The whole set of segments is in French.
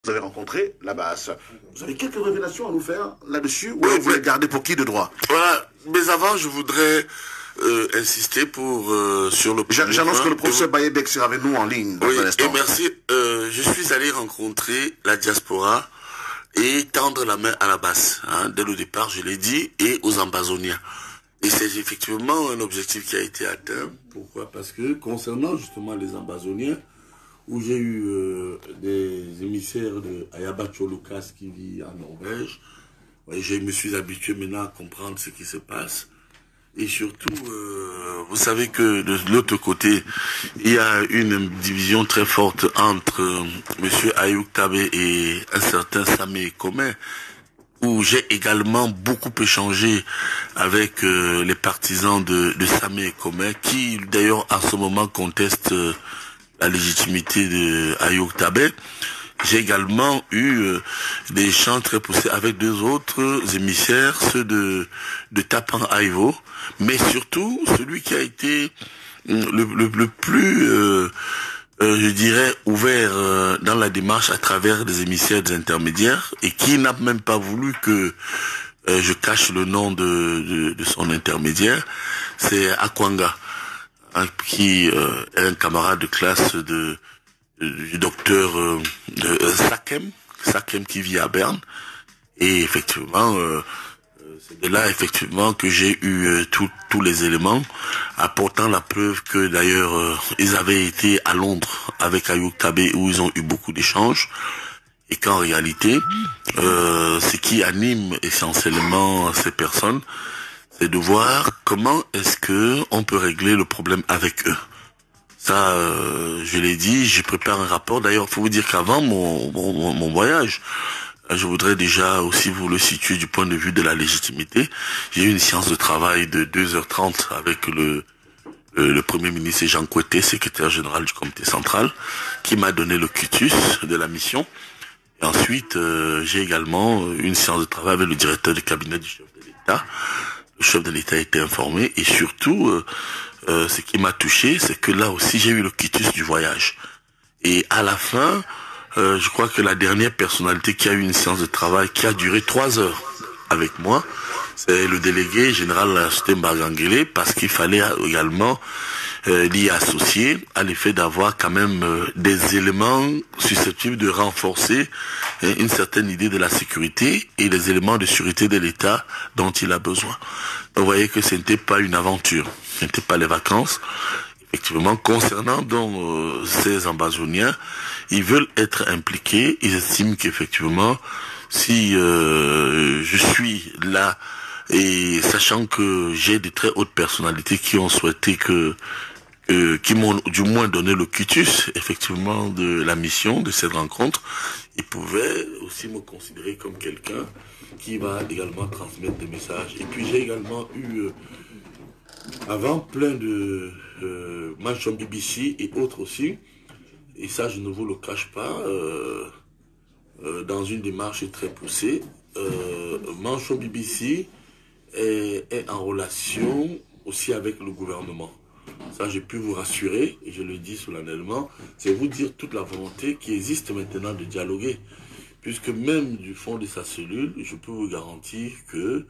vous avez rencontré la basse. Vous avez quelques révélations à nous faire là-dessus ou vous les gardez pour qui de droit? Voilà, mais avant, je voudrais insister sur le point. J'annonce que le professeur Bayebek sera avec nous en ligne dans un instant. Et merci. Je suis allé rencontrer la diaspora et tendre la main à la basse. Hein, dès le départ, je l'ai dit, et aux Ambazoniens. Et c'est effectivement un objectif qui a été atteint. Pourquoi? Parce que concernant justement les Ambazoniens, où j'ai eu des émissaires de Ayaba Cholukas qui vit en Norvège, je me suis habitué maintenant à comprendre ce qui se passe. Et surtout, vous savez que de l'autre côté, il y a une division très forte entre M. Ayouk Tabé et un certain Samé Komé, où j'ai également beaucoup échangé avec les partisans de Samé Komé, qui d'ailleurs à ce moment contestent la légitimité de Ayouk Tabé. J'ai également eu des échanges très poussés avec deux autres émissaires, ceux de Tapan Aivo, mais surtout celui qui a été le plus, je dirais, ouvert dans la démarche à travers des émissaires, des intermédiaires, et qui n'a même pas voulu que je cache le nom de son intermédiaire, c'est Akwanga, hein, qui est un camarade de classe du docteur Sakem qui vit à Berne. Et effectivement, c'est de là effectivement que j'ai eu tous les éléments, apportant la preuve que d'ailleurs ils avaient été à Londres avec Ayouk Tabé où ils ont eu beaucoup d'échanges, et qu'en réalité, ce qui anime essentiellement ces personnes, c'est de voir comment est-ce que on peut régler le problème avec eux. Ça, je l'ai dit, je prépare un rapport. D'ailleurs, il faut vous dire qu'avant mon voyage, je voudrais déjà aussi vous le situer du point de vue de la légitimité. J'ai eu une séance de travail de 2h30 avec le Premier ministre Jean Koueté, secrétaire général du comité central, qui m'a donné le quitus de la mission. Et ensuite, j'ai également une séance de travail avec le directeur du cabinet du chef de l'État. Le chef de l'État a été informé, et surtout, ce qui m'a touché, c'est que là aussi j'ai eu le quitus du voyage. Et à la fin, je crois que la dernière personnalité qui a eu une séance de travail qui a duré 3 heures avec moi, c'est le délégué général Stemba-Gangele, parce qu'il fallait également l'y associer à l'effet d'avoir quand même des éléments susceptibles de renforcer une certaine idée de la sécurité et des éléments de sûreté de l'État dont il a besoin. Donc, vous voyez que ce n'était pas une aventure, ce n'était pas les vacances. Effectivement, concernant donc ces Ambazoniens, ils veulent être impliqués, ils estiment qu'effectivement, si je suis là, et sachant que j'ai de très hautes personnalités qui ont souhaité qui m'ont du moins donné le quitus, effectivement, de la mission, de cette rencontre, ils pouvaient aussi me considérer comme quelqu'un qui va également transmettre des messages. Et puis j'ai également eu, avant, plein de Manchon BBC et autres aussi, et ça je ne vous le cache pas, dans une démarche très poussée, Manchon BBC est en relation aussi avec le gouvernement. Ça, j'ai pu vous rassurer, et je le dis solennellement, c'est vous dire toute la volonté qui existe maintenant de dialoguer. Puisque même du fond de sa cellule, je peux vous garantir que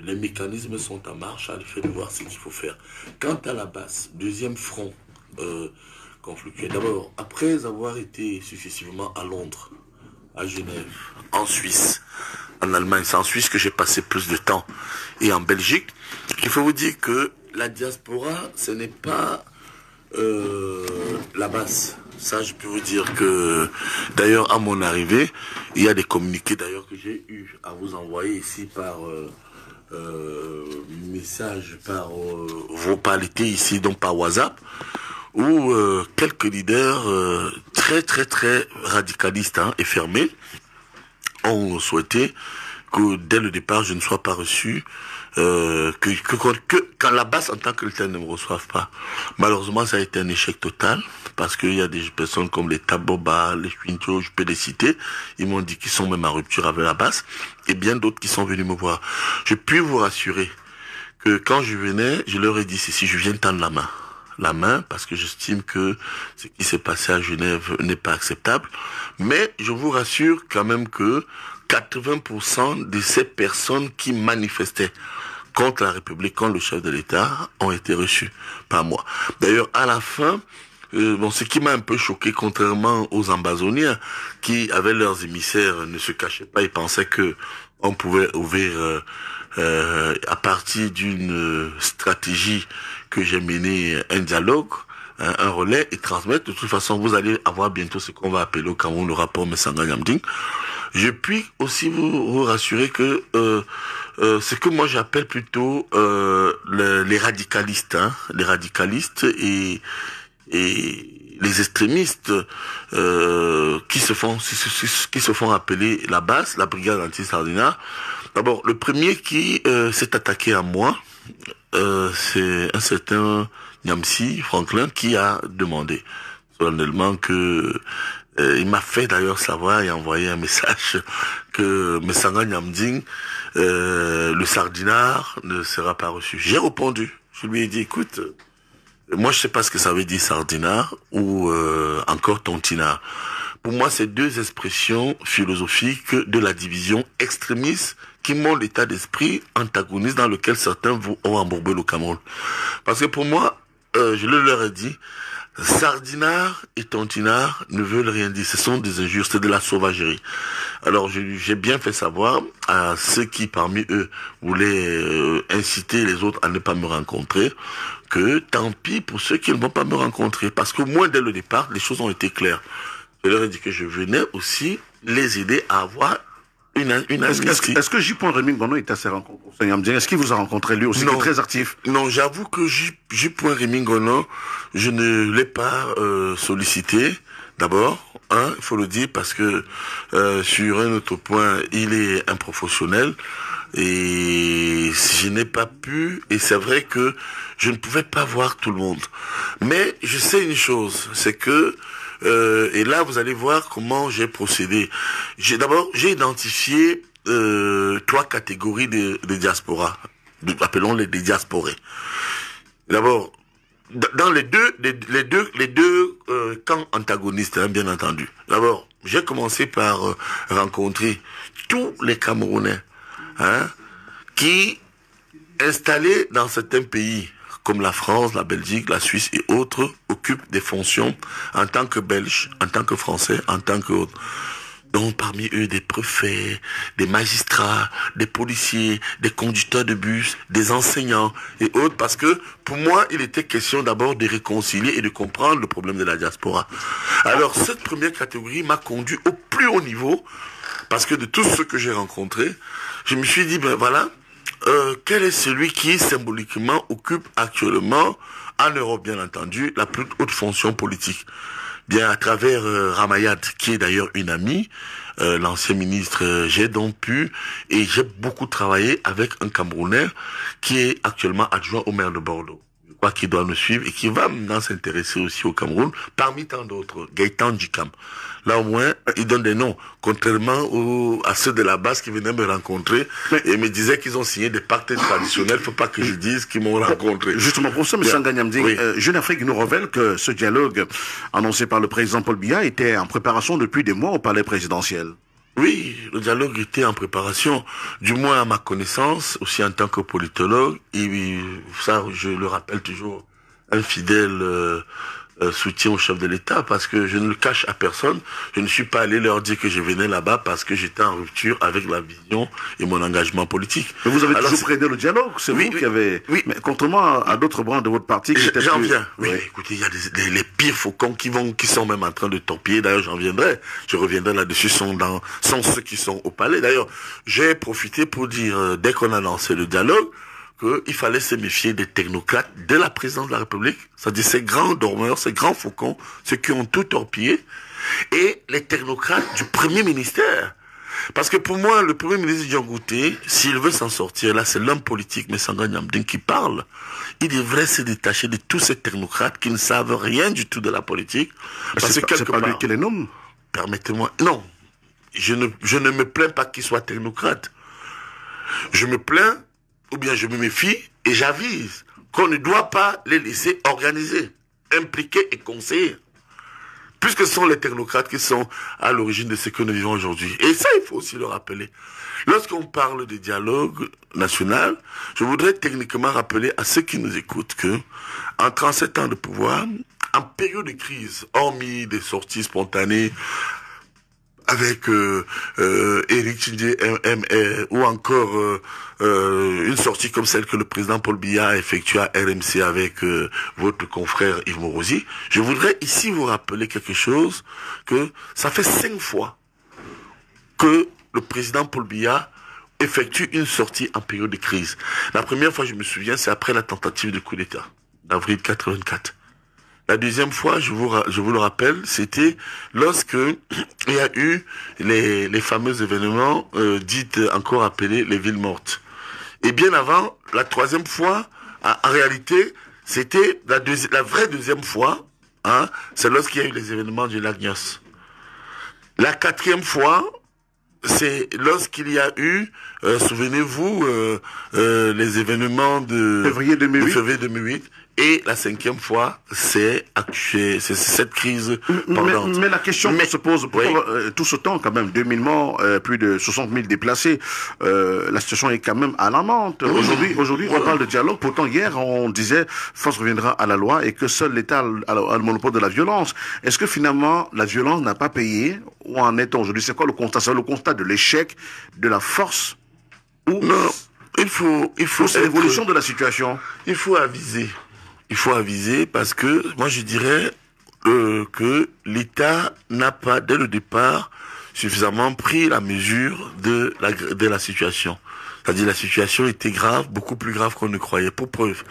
les mécanismes sont en marche à l'effet de voir ce qu'il faut faire. Quant à la base, deuxième front conflictuel, d'abord, après avoir été successivement à Londres, à Genève, en Suisse, en Allemagne, c'est en Suisse que j'ai passé plus de temps, et en Belgique, il faut vous dire que la diaspora, ce n'est pas la base. Ça, je peux vous dire que, d'ailleurs, à mon arrivée, il y a des communiqués, d'ailleurs, que j'ai eu à vous envoyer ici par message, par vocalité ici, donc par WhatsApp, où quelques leaders très radicalistes et fermés ont souhaité que dès le départ, je ne sois pas reçu, quand la base en tant que tel ne me reçoive pas. Malheureusement, ça a été un échec total, parce qu'il y a des personnes comme les Taboba, les Chwincho, je peux les citer, ils m'ont dit qu'ils sont même en rupture avec la base, et bien d'autres qui sont venus me voir. Je puis vous rassurer que quand je venais, je leur ai dit ceci, je viens tendre la main. la main parce que j'estime que ce qui s'est passé à Genève n'est pas acceptable. Mais je vous rassure quand même que 80% de ces personnes qui manifestaient contre la République, contre le chef de l'État, ont été reçues par moi. D'ailleurs, à la fin, ce qui m'a un peu choqué, contrairement aux ambazoniens, qui avaient leurs émissaires, ne se cachaient pas, ils pensaient que on pouvait ouvrir, à partir d'une stratégie que j'ai menée, un dialogue, un relais, et transmettre. De toute façon, vous allez avoir bientôt ce qu'on va appeler au Cameroun le rapport Messanga Nyamding. Je puis aussi vous rassurer que ce que moi j'appelle plutôt les radicalistes, les radicalistes et les extrémistes qui se font appeler la BAS, la brigade anti-Sardina. D'abord, le premier qui s'est attaqué à moi, c'est un certain Nyamsi Franklin qui a demandé solennellement que il m'a fait d'ailleurs savoir et envoyer un message que Messanga Nyamding, le sardinard, ne sera pas reçu. J'ai répondu. Je lui ai dit, écoute, moi je sais pas ce que ça veut dire sardinard ou encore tontinard. Pour moi, c'est deux expressions philosophiques de la division extrémiste qui montrent l'état d'esprit antagoniste dans lequel certains ont embourbé le Cameroun. Parce que pour moi, je leur ai dit, sardinard et tontinard ne veulent rien dire. Ce sont des injures, c'est de la sauvagerie. Alors j'ai bien fait savoir à ceux qui parmi eux voulaient inciter les autres à ne pas me rencontrer que tant pis pour ceux qui ne vont pas me rencontrer. Parce qu'au moins dès le départ, les choses ont été claires. Je leur ai dit que je venais aussi les aider à avoir une amnistie. Est-ce que J. Rémy Ngono est à ses rencontres? Est-ce qu'il vous a rencontré lui aussi? Non, qui est très actif. Non, j'avoue que J. Rémy Ngono, je ne l'ai pas sollicité. D'abord, il faut le dire, parce que sur un autre point, il est un professionnel et je n'ai pas pu, et c'est vrai que je ne pouvais pas voir tout le monde. Mais je sais une chose, c'est que et là, vous allez voir comment j'ai procédé. D'abord, j'ai identifié 3 catégories de diaspora, appelons-les des diasporés. D'abord, dans les deux camps antagonistes, bien entendu. D'abord, j'ai commencé par rencontrer tous les Camerounais, qui installés dans certains pays comme la France, la Belgique, la Suisse et autres, occupent des fonctions en tant que Belges, en tant que Français, en tant qu'autres. Donc parmi eux des préfets, des magistrats, des policiers, des conducteurs de bus, des enseignants et autres, parce que pour moi il était question d'abord de réconcilier et de comprendre le problème de la diaspora. Alors cette première catégorie m'a conduit au plus haut niveau, parce que de tous ceux que j'ai rencontrés, je me suis dit, ben voilà, quel est celui qui symboliquement occupe actuellement, en Europe bien entendu, la plus haute fonction politique? Bien, à travers Ramayad, qui est d'ailleurs une amie, l'ancien ministre, j'ai donc pu, et j'ai beaucoup travaillé avec un Camerounais qui est actuellement adjoint au maire de Bordeaux. Je crois qu'il doit nous suivre et qui va maintenant s'intéresser aussi au Cameroun, parmi tant d'autres, Gaëtan Djikam. Là au moins, il donne des noms, contrairement à ceux de la base qui venaient me rencontrer et me disaient qu'ils ont signé des pactes traditionnels. Faut pas que je dise qu'ils m'ont rencontré. Justement, pour ça, M. Messanga Nyamding, oui. Jeune Afrique nous révèle que ce dialogue annoncé par le président Paul Biya était en préparation depuis des mois au palais présidentiel. Oui, le dialogue était en préparation, du moins à ma connaissance, aussi en tant que politologue, et ça, je le rappelle toujours, un fidèle soutien au chef de l'État, parce que je ne le cache à personne, je ne suis pas allé leur dire que je venais là-bas parce que j'étais en rupture avec la vision et mon engagement politique. Mais vous avez toujours prêté le dialogue, c'est vous qui avez... Oui, mais contrairement à d'autres branches de votre parti... J'en viens, oui. Écoutez, il y a les pires faucons qui sont même en train de torpiller, d'ailleurs j'en viendrai, je reviendrai là-dessus, sont ceux qui sont au palais. D'ailleurs, j'ai profité pour dire, dès qu'on a lancé le dialogue, qu'il fallait se méfier des technocrates de la présidence de la République, c'est-à-dire ces grands dormeurs, ces grands faucons, ceux qui ont tout torpillé, et les technocrates du premier ministère. Parce que pour moi, le premier ministre Diongouté, s'il veut s'en sortir, là c'est l'homme politique, Messanga Nyamding, qui parle, il devrait se détacher de tous ces technocrates qui ne savent rien du tout de la politique. Parce que c'est pas lui qui les nomme. Permettez-moi, non, je ne me plains pas qu'ils soient technocrates. Je me plains, ou bien je me méfie et j'avise qu'on ne doit pas les laisser organiser. impliquer et conseiller. Puisque ce sont les technocrates qui sont à l'origine de ce que nous vivons aujourd'hui. Et ça, il faut aussi le rappeler. Lorsqu'on parle de dialogue national, je voudrais techniquement rappeler à ceux qui nous écoutent que, en 37 ans de pouvoir, en période de crise, hormis des sorties spontanées, avec Éric Tchindjé ou encore une sortie comme celle que le président Paul Biya a effectuée à RMC avec votre confrère Yves Morosi, je voudrais ici vous rappeler quelque chose, que ça fait 5 fois que le président Paul Biya effectue une sortie en période de crise. La première fois, je me souviens, c'est après la tentative de coup d'État, d'avril 84. La deuxième fois, je vous le rappelle, c'était lorsque il y a eu les fameux événements dites encore appelés les villes mortes. Et bien avant, la troisième fois, en réalité, c'était la vraie deuxième fois, hein, c'est lorsqu'il y a eu les événements du lac Nyos. La quatrième fois, c'est lorsqu'il y a eu, souvenez-vous, les événements de février 2008. Et la cinquième fois, c'est cette crise pendante. Mais la question se pose, tout ce temps quand même, 2000 morts, plus de 60 000 déplacés, la situation est quand même alarmante. Aujourd'hui, on parle de dialogue. Pourtant, hier, on disait, force reviendra à la loi et que seul l'État a le monopole de la violence. Est-ce que finalement, la violence n'a pas payé? Où en est-on aujourd'hui? C'est quoi le constat? C'est le constat de l'échec, de la force? Ou non, il faut c'est l'évolution de la situation. Il faut aviser. Il faut aviser parce que moi je dirais que l'État n'a pas dès le départ suffisamment pris la mesure de la situation. C'est-à-dire la situation était grave, beaucoup plus grave qu'on ne croyait. Pour preuve,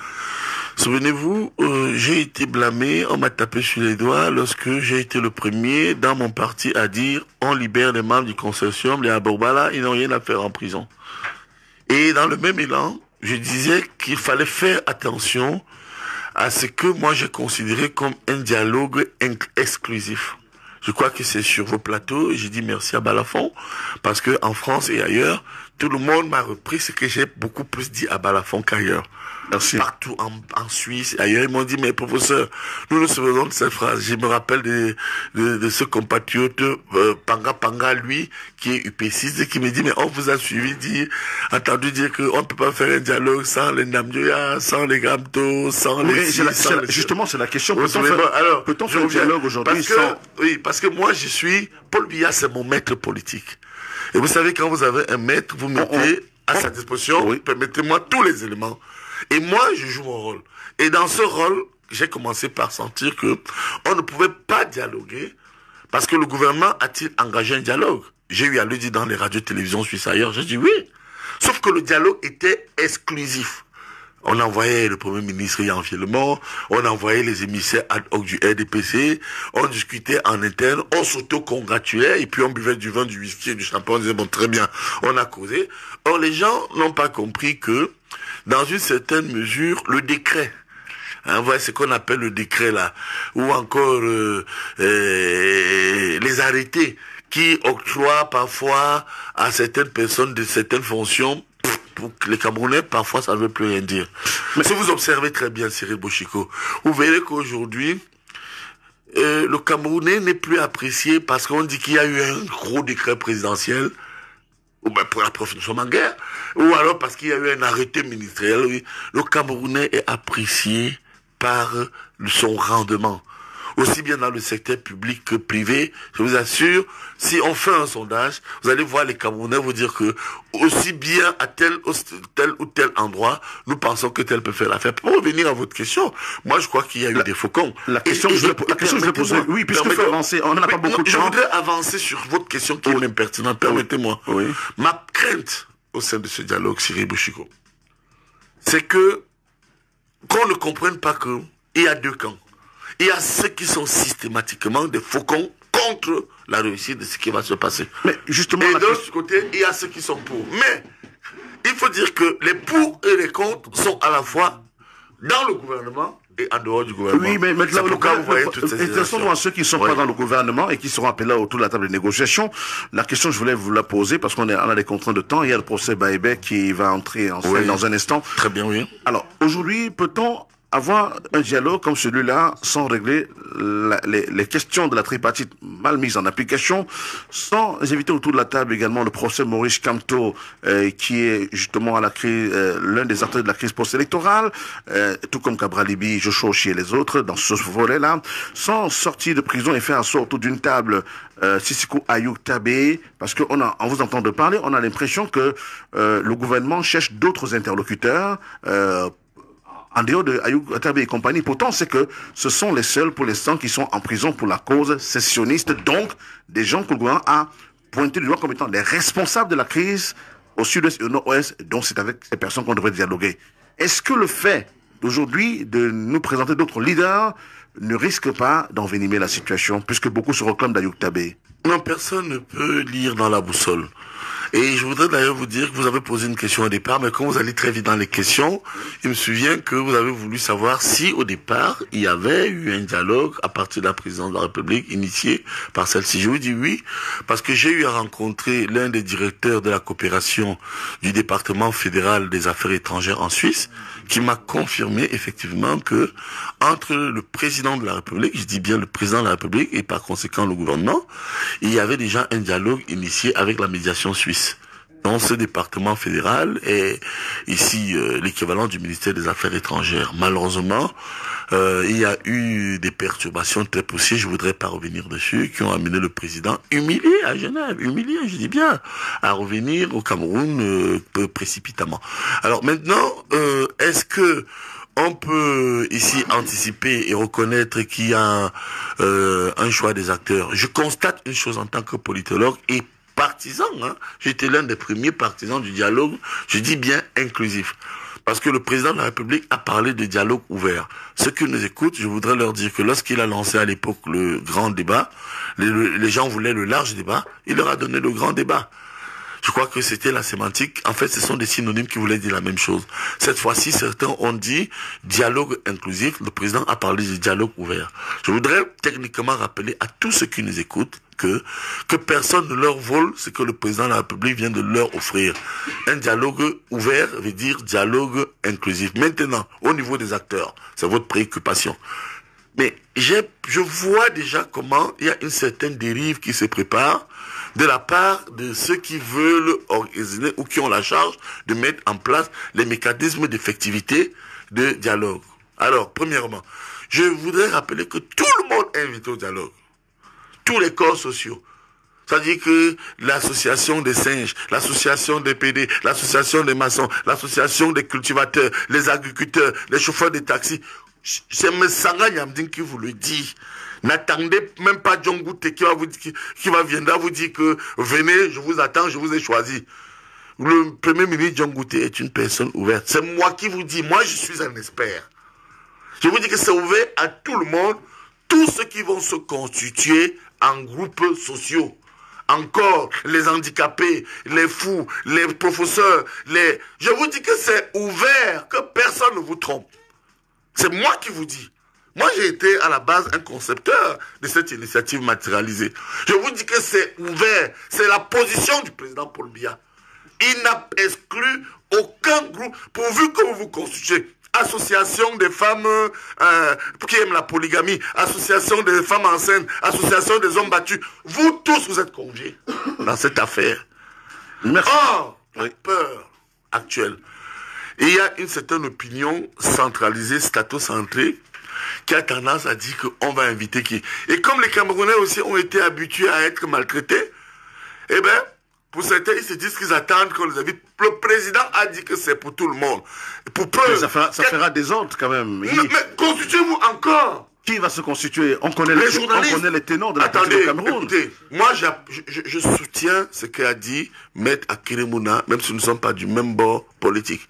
souvenez-vous, j'ai été blâmé, on m'a tapé sur les doigts lorsque j'ai été le premier dans mon parti à dire on libère les membres du consortium, les Aborbala, ils n'ont rien à faire en prison. Et dans le même élan, je disais qu'il fallait faire attention à ce que moi j'ai considéré comme un dialogue exclusif. Je crois que c'est sur vos plateaux, j'ai dit merci à Balafon, parce que en France et ailleurs, tout le monde m'a repris ce que j'ai beaucoup plus dit à Balafon qu'ailleurs. Merci. Partout en Suisse, ailleurs, ils m'ont dit, mais professeur, nous nous souvenons de cette phrase. Je me rappelle de ce compatriote Panga, lui, qui est UP6, et qui me dit, mais on vous a entendu dire qu'on ne peut pas faire un dialogue sans les Namjoya, sans les Gamto, sans les... Justement, c'est la question. Peut-on faire un dialogue aujourd'hui Oui, parce que moi, Paul Biya, c'est mon maître politique. Et vous savez, quand vous avez un maître, vous mettez à sa disposition, permettez-moi tous les éléments. Et moi, je joue mon rôle. Et dans ce rôle, j'ai commencé par sentir que on ne pouvait pas dialoguer parce que le gouvernement a-t-il engagé un dialogue? J'ai eu à le dire dans les radios-télévisions suisses ailleurs. J'ai dit oui. Sauf que le dialogue était exclusif. On envoyait le Premier ministre Yann Fiellemont, on envoyait les émissaires ad hoc du RDPC, on discutait en interne, on s'auto-congratulait et puis on buvait du vin, du whisky et du champagne. On disait bon, très bien, on a causé. Or, les gens n'ont pas compris que dans une certaine mesure, le décret, hein, voilà ce qu'on appelle le décret là, ou encore les arrêtés qui octroient parfois à certaines personnes de certaines fonctions, pour les Camerounais, parfois ça ne veut plus rien dire. Mais si vous observez très bien Cyril Bochiko, vous verrez qu'aujourd'hui, le Camerounais n'est plus apprécié parce qu'on dit qu'il y a eu un gros décret présidentiel, ou bien pour la preuve, nous sommes en guerre, ou alors parce qu'il y a eu un arrêté ministériel. Oui. Le Camerounais est apprécié par son rendement, aussi bien dans le secteur public que privé. Je vous assure, si on fait un sondage, vous allez voir les Camerounais vous dire que aussi bien à tel ou tel endroit, nous pensons que tel peut faire l'affaire. Pour revenir à votre question, moi je crois qu'il y a eu des faucons. La question que je vais poser, oui, puisque faut avancer, on n'a pas beaucoup de temps. Je voudrais avancer sur votre question qui est même pertinente. Permettez-moi. Oui. Ma crainte au sein de ce dialogue, Cyril Bochiko, c'est que qu'on ne comprenne pas que il y a deux camps. Il y a ceux qui sont systématiquement des faucons contre la réussite de ce qui va se passer. Mais justement, et de l'autre côté, il y a ceux qui sont pour. Mais il faut dire que les pour et les contre sont à la fois dans le gouvernement et en dehors du gouvernement. Oui, mais maintenant, vous voyez toutes ces situations. Ceux qui ne sont pas dans le gouvernement et qui seront appelés autour de la table de négociation, la question, je voulais vous la poser parce qu'on a des contraintes de temps. Il y a le procès Baébé qui va entrer en scène dans un instant. Très bien, oui. Alors, aujourd'hui, peut-on avoir un dialogue comme celui-là sans régler les questions de la tripartite mal mises en application, sans éviter autour de la table également le procès Maurice Kamto, qui est justement à la crise, l'un des acteurs de la crise post-électorale, tout comme Kabralibi, Joshua Ochi et les autres dans ce volet-là, sans sortir de prison et faire asseoir autour d'une table Sisiku Ayoub Tabé, parce qu'on en vous entendant parler, on a l'impression que le gouvernement cherche d'autres interlocuteurs en dehors de Ayoub Tabé et compagnie. Pourtant, c'est que ce sont les seuls pour l'instant qui sont en prison pour la cause sécessionniste, donc des gens que le gouvernement a pointé du doigt comme étant des responsables de la crise au sud-est et au nord-ouest, donc c'est avec ces personnes qu'on devrait dialoguer. Est-ce que le fait d'aujourd'hui de nous présenter d'autres leaders ne risque pas d'envenimer la situation, puisque beaucoup se réclament d'Ayoub Tabé? Non, personne ne peut lire dans la boussole. Et je voudrais d'ailleurs vous dire que vous avez posé une question au départ, mais quand vous allez très vite dans les questions, il me souvient que vous avez voulu savoir si au départ, il y avait eu un dialogue à partir de la présidence de la République initié par celle-ci. Je vous dis oui, parce que j'ai eu à rencontrer l'un des directeurs de la coopération du département fédéral des affaires étrangères en Suisse, qui m'a confirmé effectivement que entre le président de la République, je dis bien le président de la République et par conséquent le gouvernement, il y avait déjà un dialogue initié avec la médiation suisse. Dans ce département fédéral est ici l'équivalent du ministère des Affaires étrangères. Malheureusement, il y a eu des perturbations très poussées, je voudrais pas revenir dessus, qui ont amené le président humilié à Genève, humilié, je dis bien, à revenir au Cameroun précipitamment. Alors maintenant, est-ce que on peut ici anticiper et reconnaître qu'il y a un choix des acteurs? Je constate une chose en tant que politologue et partisan, hein. J'étais l'un des premiers partisans du dialogue, je dis bien inclusif. Parce que le président de la République a parlé de dialogue ouvert. Ceux qui nous écoutent, je voudrais leur dire que lorsqu'il a lancé à l'époque le grand débat, les gens voulaient le large débat, il leur a donné le grand débat. Je crois que c'était la sémantique. En fait, ce sont des synonymes qui voulaient dire la même chose. Cette fois-ci, certains ont dit dialogue inclusif. Le président a parlé de dialogue ouvert. Je voudrais techniquement rappeler à tous ceux qui nous écoutent que personne ne leur vole ce que le président de la République vient de leur offrir. Un dialogue ouvert veut dire dialogue inclusif. Maintenant, au niveau des acteurs, c'est votre préoccupation. Mais je vois déjà comment il y a une certaine dérive qui se prépare de la part de ceux qui veulent organiser ou qui ont la charge de mettre en place les mécanismes d'effectivité de dialogue. Alors, premièrement, je voudrais rappeler que tout le monde est invité au dialogue. Tous les corps sociaux. C'est-à-dire que l'association des singes, l'association des PD, l'association des maçons, l'association des cultivateurs, les agriculteurs, les chauffeurs de taxis, c'est M. Sanga Nyamdin qui vous le dit. N'attendez même pas John Gouté qui va venir vous dire que venez, je vous attends, je vous ai choisi. Le premier ministre John Gouté est une personne ouverte. C'est moi qui vous dis, moi je suis un expert. Je vous dis que c'est ouvert à tout le monde, tous ceux qui vont se constituer en groupes sociaux. Encore les handicapés, les fous, les professeurs, je vous dis que c'est ouvert, que personne ne vous trompe. C'est moi qui vous dis. Moi, j'ai été à la base un concepteur de cette initiative matérialisée. Je vous dis que c'est ouvert. C'est la position du président Paul Biya. Il n'a exclu aucun groupe, pourvu que vous vous constituez. Association des femmes qui aiment la polygamie, association des femmes enceintes, association des hommes battus. Vous tous, vous êtes conviés dans cette affaire. Merci. Or, la peur actuelle. Et il y a une certaine opinion centralisée, statocentrée, qui a tendance à dire qu'on va inviter qui. Et comme les Camerounais aussi ont été habitués à être maltraités, eh bien, pour certains, ils se disent qu'ils attendent qu'on les invite. Le président a dit que c'est pour tout le monde. Pour preuve, ça fera des ordres quand même. Mais constituez-vous encore. Qui va se constituer? On connaît les ténors de la politique au Cameroun. Écoutez, moi je soutiens ce qu'a dit Maître Akérémouna Mouna, même si nous ne sommes pas du même bord politique.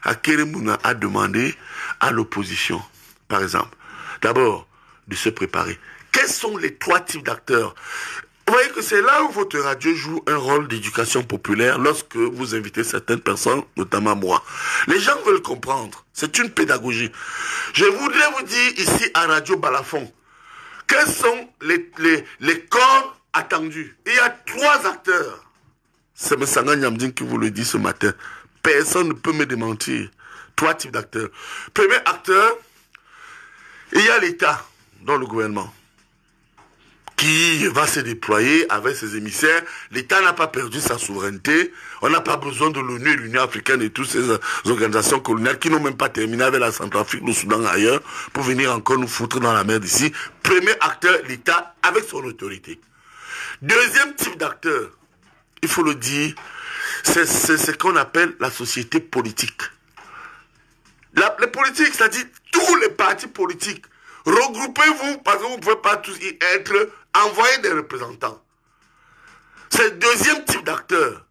Akérémouna Mouna a demandé à l'opposition, par exemple, d'abord de se préparer. Quels sont les trois types d'acteurs? Vous voyez que c'est là où votre radio joue un rôle d'éducation populaire lorsque vous invitez certaines personnes, notamment moi. Les gens veulent comprendre. C'est une pédagogie. Je voudrais vous dire ici à Radio Balafon, quels sont les corps attendus. Il y a trois acteurs. C'est M. Sanga Nyamdin qui vous le dit ce matin. Personne ne peut me démentir. trois types d'acteurs. Premier acteur, il y a l'État dans le gouvernement qui va se déployer avec ses émissaires. L'État n'a pas perdu sa souveraineté. On n'a pas besoin de l'ONU, l'Union africaine et toutes ces organisations coloniales qui n'ont même pas terminé avec la Centrafrique, le Soudan ailleurs, pour venir encore nous foutre dans la merde ici. Premier acteur, l'État avec son autorité. Deuxième type d'acteur, il faut le dire, c'est ce qu'on appelle la société politique. Les politiques, c'est-à-dire tous les partis politiques. Regroupez-vous parce que vous ne pouvez pas tous y être, envoyez des représentants. C'est le deuxième type d'acteur.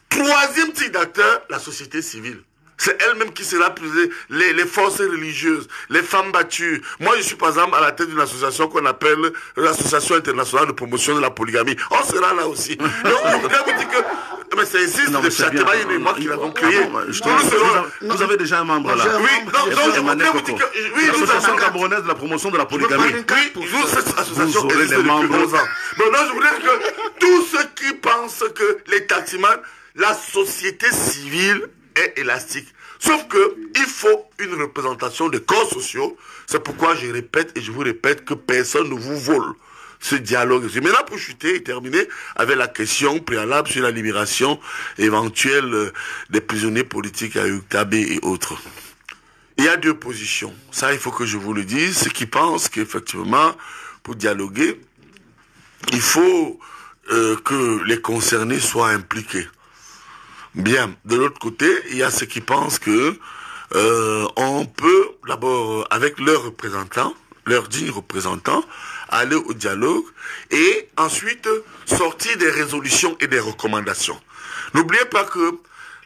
Troisième type d'acteur, la société civile. C'est elle-même qui sera prisée, les forces religieuses, les femmes battues. Moi, je suis par exemple à la tête d'une association qu'on appelle l'Association internationale de promotion de la polygamie. On sera là aussi. Donc, je voudrais vous dire que... Mais c'est ici, c'est moi qui l'avons créé. Vous avez déjà un membre là. Oui, donc je voudrais vous dire que... Oui, l'Association camerounaise de la promotion de la polygamie. Oui, nous, cette association existe depuis 11 ans. Donc, je voudrais dire que tous ceux qui pensent que les taximans, la société civile est élastique. Sauf que il faut une représentation des corps sociaux. C'est pourquoi je répète et je vous répète que personne ne vous vole ce dialogue. Maintenant, pour chuter et terminer avec la question préalable sur la libération éventuelle des prisonniers politiques à Uktabé et autres. Il y a deux positions. Ça, il faut que je vous le dise. Ceux qui pensent qu'effectivement, pour dialoguer, il faut que les concernés soient impliqués. Bien, de l'autre côté, il y a ceux qui pensent que on peut d'abord, avec leurs représentants, leurs dignes représentants, aller au dialogue et ensuite sortir des résolutions et des recommandations. N'oubliez pas que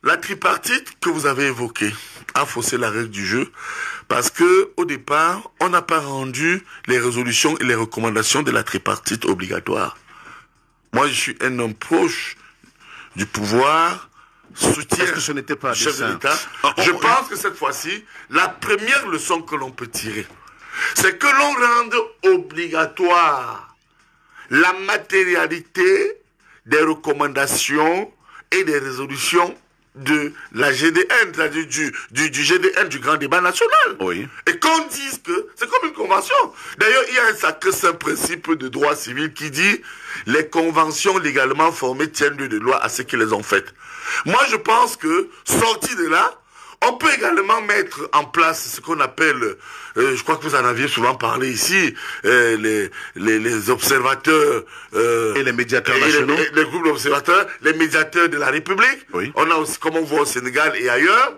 la tripartite que vous avez évoquée a faussé la règle du jeu parce que au départ, on n'a pas rendu les résolutions et les recommandations de la tripartite obligatoires. Moi, je suis un homme proche du pouvoir, soutien que ce n'était pas chef de l'État. Je pense que cette fois-ci, la première leçon que l'on peut tirer, c'est que l'on rende obligatoire la matérialité des recommandations et des résolutions de la GDN, c'est-à-dire du GDN, du Grand Débat National. Oui. Et qu'on dise que c'est comme une convention. D'ailleurs, il y a un sacré-saint principe de droit civil qui dit les conventions légalement formées tiennent lieu de loi à ceux qui les ont faites. Moi, je pense que, sorti de là, on peut également mettre en place ce qu'on appelle, je crois que vous en aviez souvent parlé ici, les observateurs et les médiateurs nationaux, les groupes d'observateurs, les médiateurs de la République. Oui. On a aussi, comme on voit au Sénégal et ailleurs,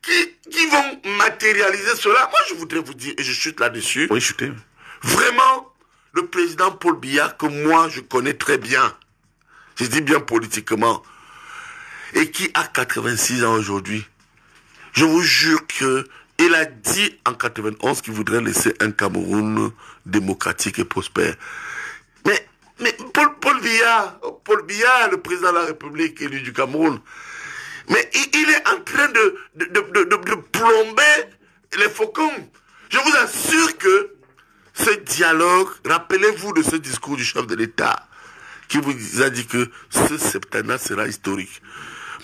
qui vont matérialiser cela. Moi, je voudrais vous dire, et je chute là-dessus. Oui, chutez. Vraiment, le président Paul Biya, que moi je connais très bien, je dis bien politiquement, et qui a 86 ans aujourd'hui. Je vous jure que il a dit en 91 qu'il voudrait laisser un Cameroun démocratique et prospère. Mais Paul Biya, le président de la République élu du Cameroun, mais il est en train de plomber les faucons. Je vous assure que ce dialogue, rappelez-vous de ce discours du chef de l'État qui vous a dit que ce septennat sera historique.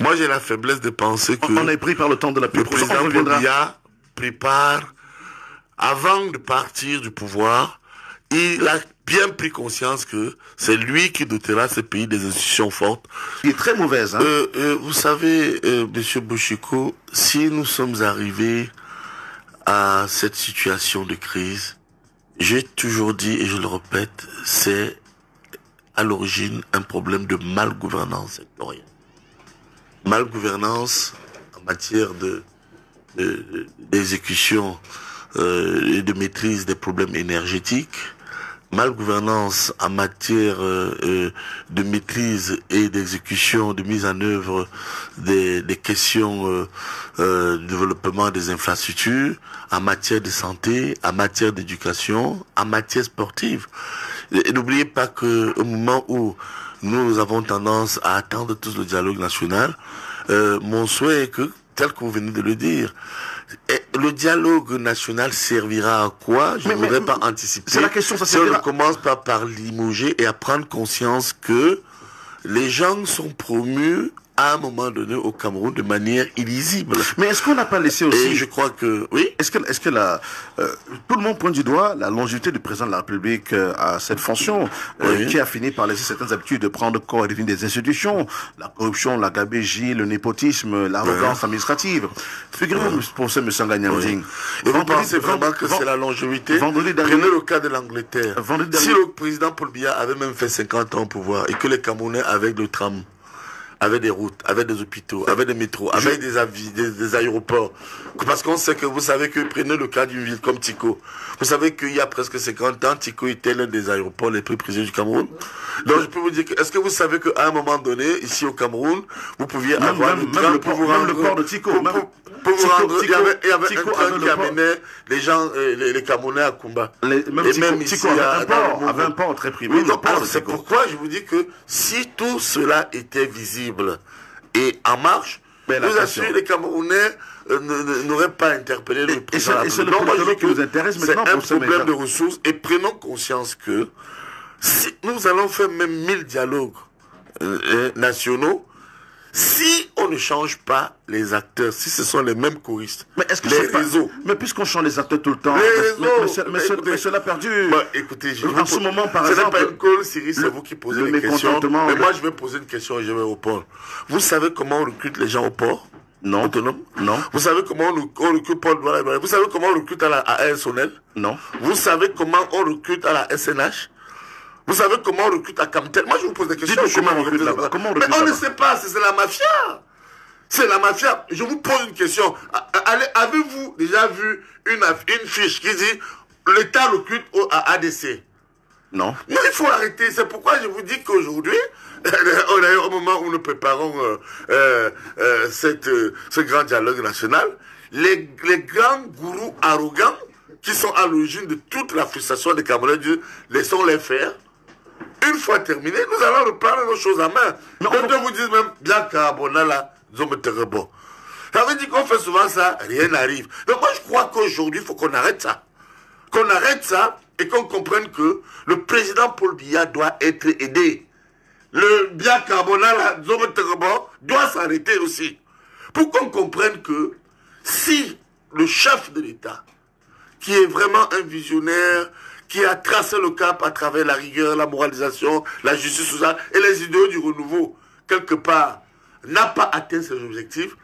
Moi, j'ai la faiblesse de penser que... On est pris par le temps de la le président Paul Biya prépare, avant de partir du pouvoir, il a bien pris conscience que c'est lui qui dotera ce pays des institutions fortes. Il est très mauvaise. Hein? Vous savez, Monsieur Bouchiko, si nous sommes arrivés à cette situation de crise, j'ai toujours dit, et je le répète, c'est à l'origine un problème de malgouvernance sectorielle. Malgouvernance en matière d'exécution et de maîtrise des problèmes énergétiques, malgouvernance en matière de maîtrise et d'exécution, de mise en œuvre des questions de développement des infrastructures, en matière de santé, en matière d'éducation, en matière sportive. Et n'oubliez pas que au moment où nous avons tendance à attendre tous le dialogue national, mon souhait est que, tel que vous venez de le dire, le dialogue national servira à quoi? Je ne voudrais pas anticiper. C'est la question, ça si on ne commence pas par limoger et à prendre conscience que les gens sont promus à un moment donné au Cameroun de manière illisible. Mais est-ce qu'on n'a pas laissé aussi... Et je crois que... Oui. Est-ce que tout le monde pointe du doigt la longévité du président de la République à cette fonction, qui a fini par laisser certaines habitudes de prendre corps et devenir des institutions, la corruption, la gabégie, le népotisme, l'arrogance administrative. Figurez-vous pour ce M. Nganyanding. Et vous pensez vraiment que c'est la longévité? Prenez le cas de l'Angleterre. Si le président Paul Biya avait même fait 50 ans au pouvoir et que les Camerounais avaient le tram, avec des routes, avec des hôpitaux, avec des métros, avec des aéroports. Parce qu'on sait que vous savez que prenez le cas d'une ville comme Tico. Vous savez qu'il y a presque 50 ans, Tico était l'un des aéroports les plus prisés du Cameroun. Donc je peux vous dire que, est-ce que vous savez qu'à un moment donné, ici au Cameroun, vous pouviez avoir le port de Tico. Il y avait un train qui amenait les gens, les Camerounais à Kumba. Même ici, avait un port très privé. C'est pourquoi je vous dis que si tout cela était visible et en marche, je vous assure, les Camerounais n'auraient pas interpellé le président. Et c'est le problème qui nous intéresse maintenant. C'est un problème de ressources et prenons conscience que si nous allons faire même 1000 dialogues nationaux, si on ne change pas les acteurs, si ce sont les mêmes choristes, les réseaux. Mais puisqu'on change les acteurs tout le temps, mais cela perdu. Écoutez, en ce moment, par exemple, ce n'est pas une call, Cyril, c'est vous qui posez les questions. Mais moi, je vais poser une question et je vais répondre. Vous savez comment on recrute les gens au port? Non. Autonome? Non. Vous savez comment on recrute Paul Douala? Vous savez comment on recrute à Air Sonel? Non. Vous savez comment on recrute à la SNH? Vous savez comment on recrute à Camtel? Moi, je vous pose des questions. Comment on recrute là-bas? Mais on ne sait pas, c'est la mafia. C'est la mafia. Je vous pose une question. Avez-vous déjà vu une fiche qui dit l'État recrute à ADC? Non. Mais il faut arrêter. C'est pourquoi je vous dis qu'aujourd'hui, on est au moment où nous préparons ce grand dialogue national, les grands gourous arrogants qui sont à l'origine de toute la frustration des Camerounais, laissons-les faire. Une fois terminé, nous allons reprendre nos choses en main. D'autres vous disent même, bien carbona là, nous sommes bon. Ça veut dire qu'on fait souvent ça, rien n'arrive. Donc moi je crois qu'aujourd'hui, il faut qu'on arrête ça. Qu'on arrête ça et qu'on comprenne que le président Paul Biya doit être aidé. Le bien carbona là, nous sommes bon, doit s'arrêter aussi. Pour qu'on comprenne que si le chef de l'État, qui est vraiment un visionnaire, qui a tracé le cap à travers la rigueur, la moralisation, la justice sociale et les idéaux du renouveau, quelque part, n'a pas atteint ses objectifs.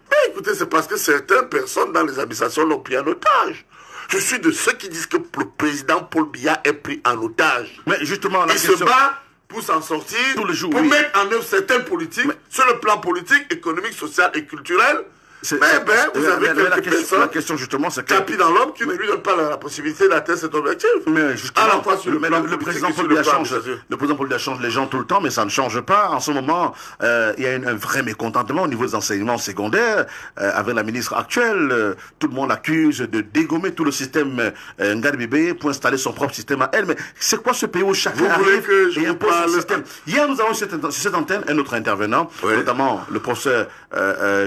Mais écoutez, c'est parce que certaines personnes dans les administrations l'ont pris en otage. Je suis de ceux qui disent que le président Paul Biya est pris en otage. Mais justement, il se bat pour s'en sortir, tous les jours, pour mettre en œuvre certaines politiques, sur le plan politique, économique, social et culturel. Vous avez quelques personnes, la question justement, c'est que tapis dans l'homme qui ne lui donne pas la possibilité d'atteindre cet objectif. Mais justement, le président Paul Biya change. Le président Paul Biya change les gens tout le temps, mais ça ne change pas. En ce moment, il y a un vrai mécontentement au niveau des enseignements secondaires avec la ministre actuelle. Tout le monde accuse de dégommer tout le système Ngadibé pour installer son propre système à elle. Mais c'est quoi ce pays où chacun arrive et impose son système? Hier, nous avons sur cette antenne un autre intervenant, notamment le professeur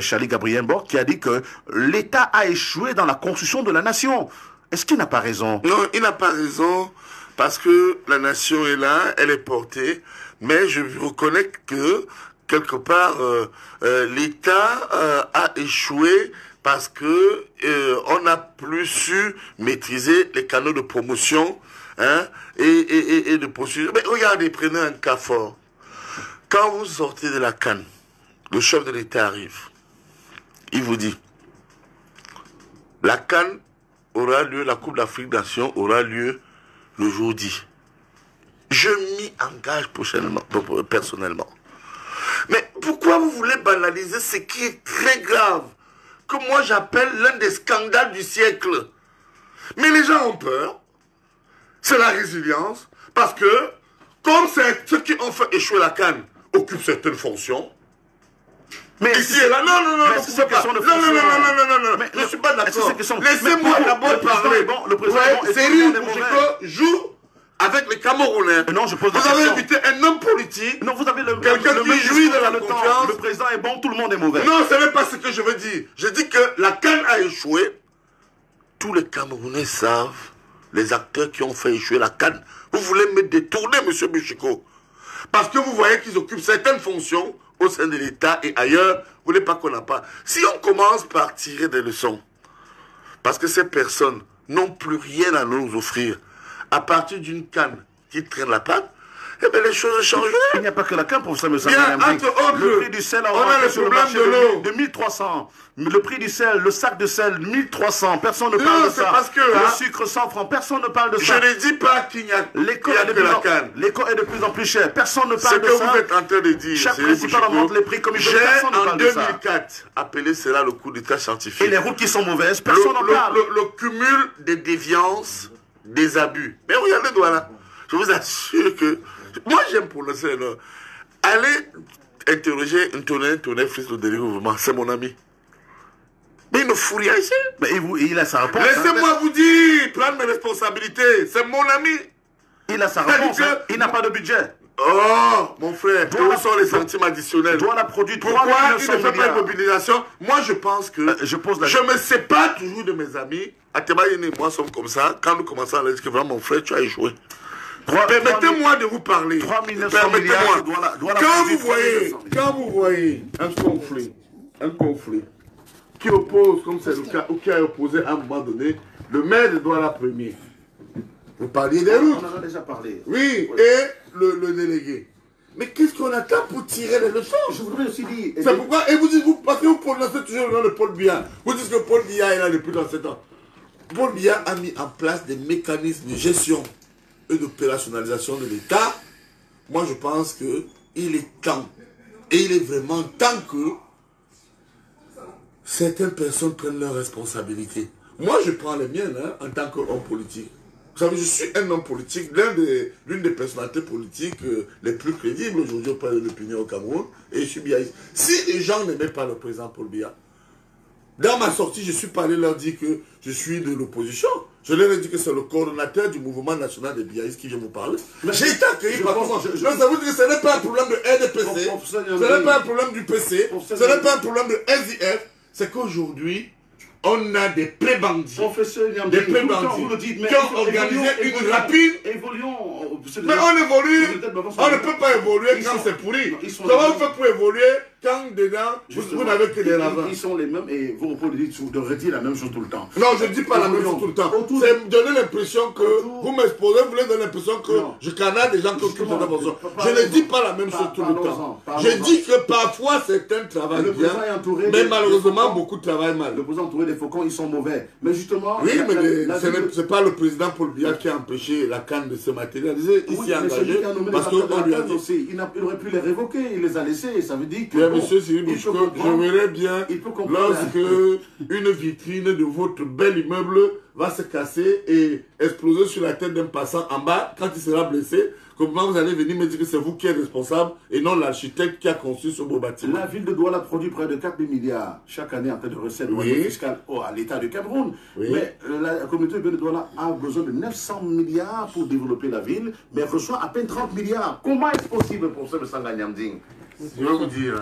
Charlie Gabriel Borg, qui a dit que l'État a échoué dans la construction de la nation. Est-ce qu'il n'a pas raison? Non, il n'a pas raison, parce que la nation est là, elle est portée, mais je reconnais que, quelque part, l'État a échoué parce que on n'a plus su maîtriser les canaux de promotion et de poursuite. Mais regardez, prenez un cas fort. Quand vous sortez de la CAN, le chef de l'État arrive. Il vous dit, la CAN aura lieu, la Coupe d'Afrique des Nations aura lieu le jour dit. Je m'y engage personnellement. Mais pourquoi vous voulez banaliser ce qui est très grave, que moi j'appelle l'un des scandales du siècle? Mais les gens ont peur. C'est la résilience. Parce que, comme ceux qui ont fait échouer la CAN occupent certaines fonctions, mais ici et là, non, je ne suis pas d'accord. Laissez-moi d'abord parler. Cyril Boucheko joue avec les Camerounais. Non, je pose vous avez invité un homme politique, quelqu'un qui jouit de la confiance. Le président est bon, tout le monde est mauvais. Non, ce n'est pas ce que je veux dire. Je dis que la CAN a échoué. Tous les Camerounais savent, les acteurs qui ont fait échouer la CAN. Vous voulez me détourner, M. Boucheko, parce que vous voyez qu'ils occupent certaines fonctions au sein de l'État et ailleurs, vous voulez pas qu'on en parle. Si on commence par tirer des leçons, parce que ces personnes n'ont plus rien à nous offrir, à partir d'une canne qui traîne la patte, eh bien les choses changent. Il n'y a pas que la canne, professeur Moussa. Le prix du sel a on a le sur le problème marché de l'eau. de 1300. Le prix du sel, le sac de sel, 1300. Personne ne parle de ça. Parce que, le sucre 100 francs, personne ne parle de ça. Je ne dis pas qu'il n'y a, que la canne. L'éco est de plus en plus cher. Personne ne parle de ça. Ce que vous êtes en train de dire, chaque principal augmente les prix comme il veut. Personne ne parle de ça. J'ai en 2004 appelé cela le coup d'état scientifique. Et les routes qui sont mauvaises, personne n'en parle. Le cumul des déviances, des abus. Mais regardez, voilà. Je vous assure que... Moi, j'aime pour le sel. Allez interroger un tonnerre fils de développement. C'est mon ami. Mais il ne fout rien ici. Mais il a sa réponse. Laissez-moi vous dire, prendre mes responsabilités. C'est mon ami. Il a sa réponse. Il n'a pas de budget. Oh, mon frère, où sont les centimes additionnels? Douala produit 3 Pourquoi il ne fait pas milliards. une mobilisation? Moi, je pense que je me sépare toujours de mes amis. Ateba et moi sommes comme ça. Quand nous commençons à dire que vraiment, mon frère, tu as échoué. Permettez-moi de vous parler. Permettez-moi. Quand vous voyez un conflit qui oppose, comme c'est le cas, ou qui a opposé à un moment donné, le maire de Douala premier. Vous parliez des routes. On en a déjà parlé. Oui, et le délégué. Mais qu'est-ce qu'on attend pour tirer les leçons? Je voudrais aussi dire... C'est pourquoi, et vous dites, parce que vous prononcez toujours le nom de Paul Biya. Vous dites que Paul Biya est là depuis 7 ans. Paul Biya a mis en place des mécanismes de gestion et d'opérationnalisation de l'État. Moi, je pense qu'il est temps, et il est vraiment temps que certaines personnes prennent leurs responsabilités. Moi, je prends les miennes en tant qu'homme politique. Vous savez, je suis un homme politique, l'une des personnalités politiques les plus crédibles aujourd'hui auprès de l'opinion au Cameroun, et je suis biaïste. Si les gens n'aimaient pas le président Paul Biya, dans ma sortie, je suis pas allé leur dire que je suis de l'opposition. Je leur ai dit que c'est le coordonnateur du mouvement national des biaïstes qui vient vous parler. J'ai été accueilli par comment? Ça veut dire que ce n'est pas un problème de RDPC, ce n'est pas un problème du PC, ce n'est pas un problème de SIF, c'est qu'aujourd'hui, on a des pré-bandits. Des pré-bandits qui ont organisé une rapide. Mais on évolue. On ne peut pas évoluer quand c'est pourri. Comment vous faites pour évoluer quand dedans, vous n'avez que des ravins? Ils sont les mêmes et vous dites de redire la même chose tout le temps. Non, je ne dis pas la même chose tout le temps. C'est me donner l'impression que vous m'exposez, vous voulez donner l'impression que je canale des gens qui occupent cette fonction. Je ne dis pas la même chose tout le temps. Je dis que parfois certains travaillent bien, mais malheureusement beaucoup travaillent mal. Le président entouré des faucons, ils sont mauvais. Mais justement... Oui, mais ce n'est pas le président Paul Biya qui a empêché la canne de se matérialiser. Il s'est engagé parce qu'on lui a dit... Il aurait pu les révoquer, il les a laissés, et ça veut dire que... Monsieur Cyril Bouchko, je verrais bien lorsque une vitrine de votre bel immeuble va se casser et exploser sur la tête d'un passant en bas, quand il sera blessé, comment vous allez venir me dire que c'est vous qui êtes responsable et non l'architecte qui a conçu ce beau bâtiment? La ville de Douala produit près de 4 milliards chaque année en termes de recettes fiscales à l'État du Cameroun. Mais la communauté de Douala a besoin de 900 milliards pour développer la ville, mais elle reçoit à peine 30 milliards. Comment est-ce possible pour ça de Sanganyamding? Je vais vous dire,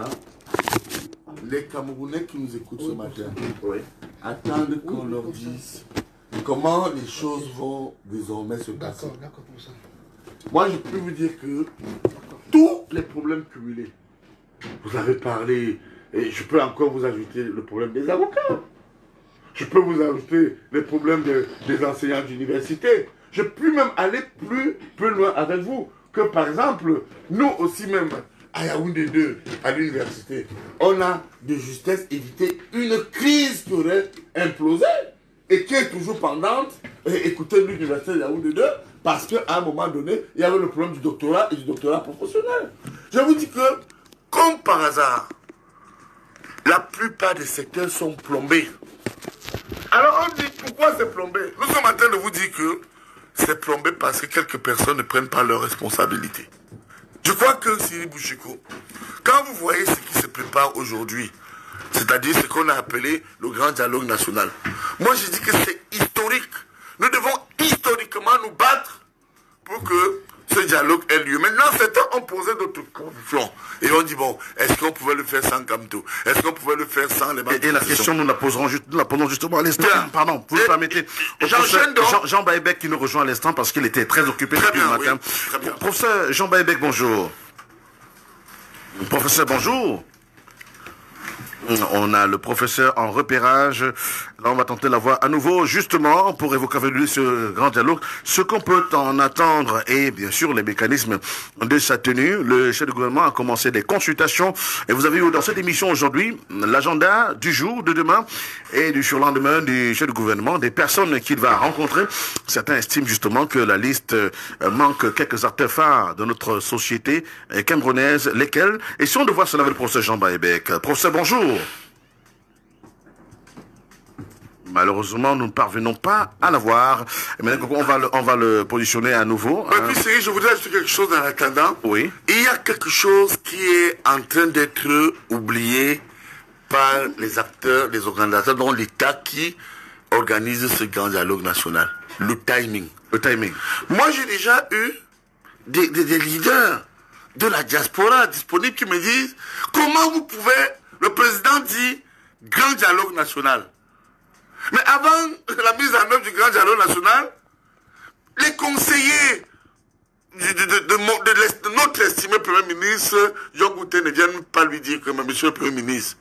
les Camerounais qui nous écoutent ce matin attendent qu'on leur dise comment les choses vont désormais se passer. Moi, je peux vous dire que tous les problèmes cumulés, vous avez parlé, et je peux encore vous ajouter le problème des avocats. Je peux vous ajouter les problèmes des enseignants d'université. Je peux même aller plus loin avec vous. Que par exemple, nous aussi même, à Yaoundé 2, à l'université, on a de justesse évité une crise qui aurait implosé et qui est toujours pendante. Et écoutez l'université de Yaoundé 2, parce qu'à un moment donné, il y avait le problème du doctorat et du doctorat professionnel. Je vous dis que, comme par hasard, la plupart des secteurs sont plombés. Alors on dit, pourquoi c'est plombé? Nous sommes en train de vous dire que c'est plombé parce que quelques personnes ne prennent pas leurs responsabilités. Je crois que Cyril Bouchko, quand vous voyez ce qui se prépare aujourd'hui, c'est-à-dire ce qu'on a appelé le grand dialogue national, moi je dis que c'est historique. Nous devons historiquement nous battre pour que ce dialogue ait lieu. Maintenant, certains ont posé d'autres conditions. Et on dit, bon, est-ce qu'on pouvait le faire sans Kamto? Est-ce qu'on pouvait le faire sans les Et la question, nous la posons justement à l'instant. Pardon, vous me permettez. Jean Baïbek qui nous rejoint à l'instant parce qu'il était très occupé depuis le matin. Professeur Jean Baïbek, bonjour. Professeur, bonjour. On a le professeur en repérage. Là, on va tenter la voix à nouveau, justement, pour évoquer avec lui ce grand dialogue. Ce qu'on peut en attendre et, bien sûr, les mécanismes de sa tenue. Le chef du gouvernement a commencé des consultations. Et vous avez eu dans cette émission aujourd'hui l'agenda du jour, de demain et du surlendemain du chef du gouvernement, des personnes qu'il va rencontrer. Certains estiment justement que la liste manque quelques acteurs phares de notre société camerounaise. Lesquels? Et si on devait voir cela avec le professeur Jean Baebek. Professeur, bonjour. Malheureusement, nous ne parvenons pas à l'avoir. Maintenant, on va le positionner à nouveau. Puis, Cyril, je voudrais ajouter quelque chose en attendant. Oui. Il y a quelque chose qui est en train d'être oublié par les acteurs, les organisateurs, dont l'État qui organise ce grand dialogue national. Le timing. Le timing. Moi, j'ai déjà eu des leaders de la diaspora disponibles qui me disent comment vous pouvez, le président dit grand dialogue national. Mais avant la mise en œuvre du grand dialogue national, les conseillers de notre estimé Premier ministre, Jean Goutet, ne viennent pas lui dire que, monsieur le Premier ministre,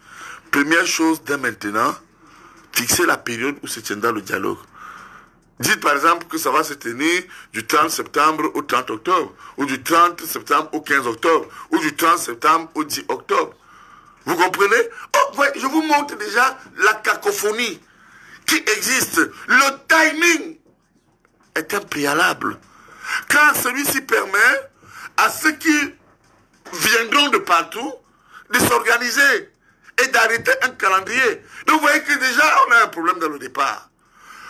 première chose dès maintenant, fixer la période où se tiendra le dialogue. Dites par exemple que ça va se tenir du 30 septembre au 30 octobre, ou du 30 septembre au 15 octobre, ou du 30 septembre au 10 octobre. Vous comprenez? Oh, ouais, je vous montre déjà la cacophonie qui existe. Le timing est un préalable. Car celui-ci permet à ceux qui viendront de partout de s'organiser et d'arrêter un calendrier. Donc vous voyez que déjà on a un problème dans le départ.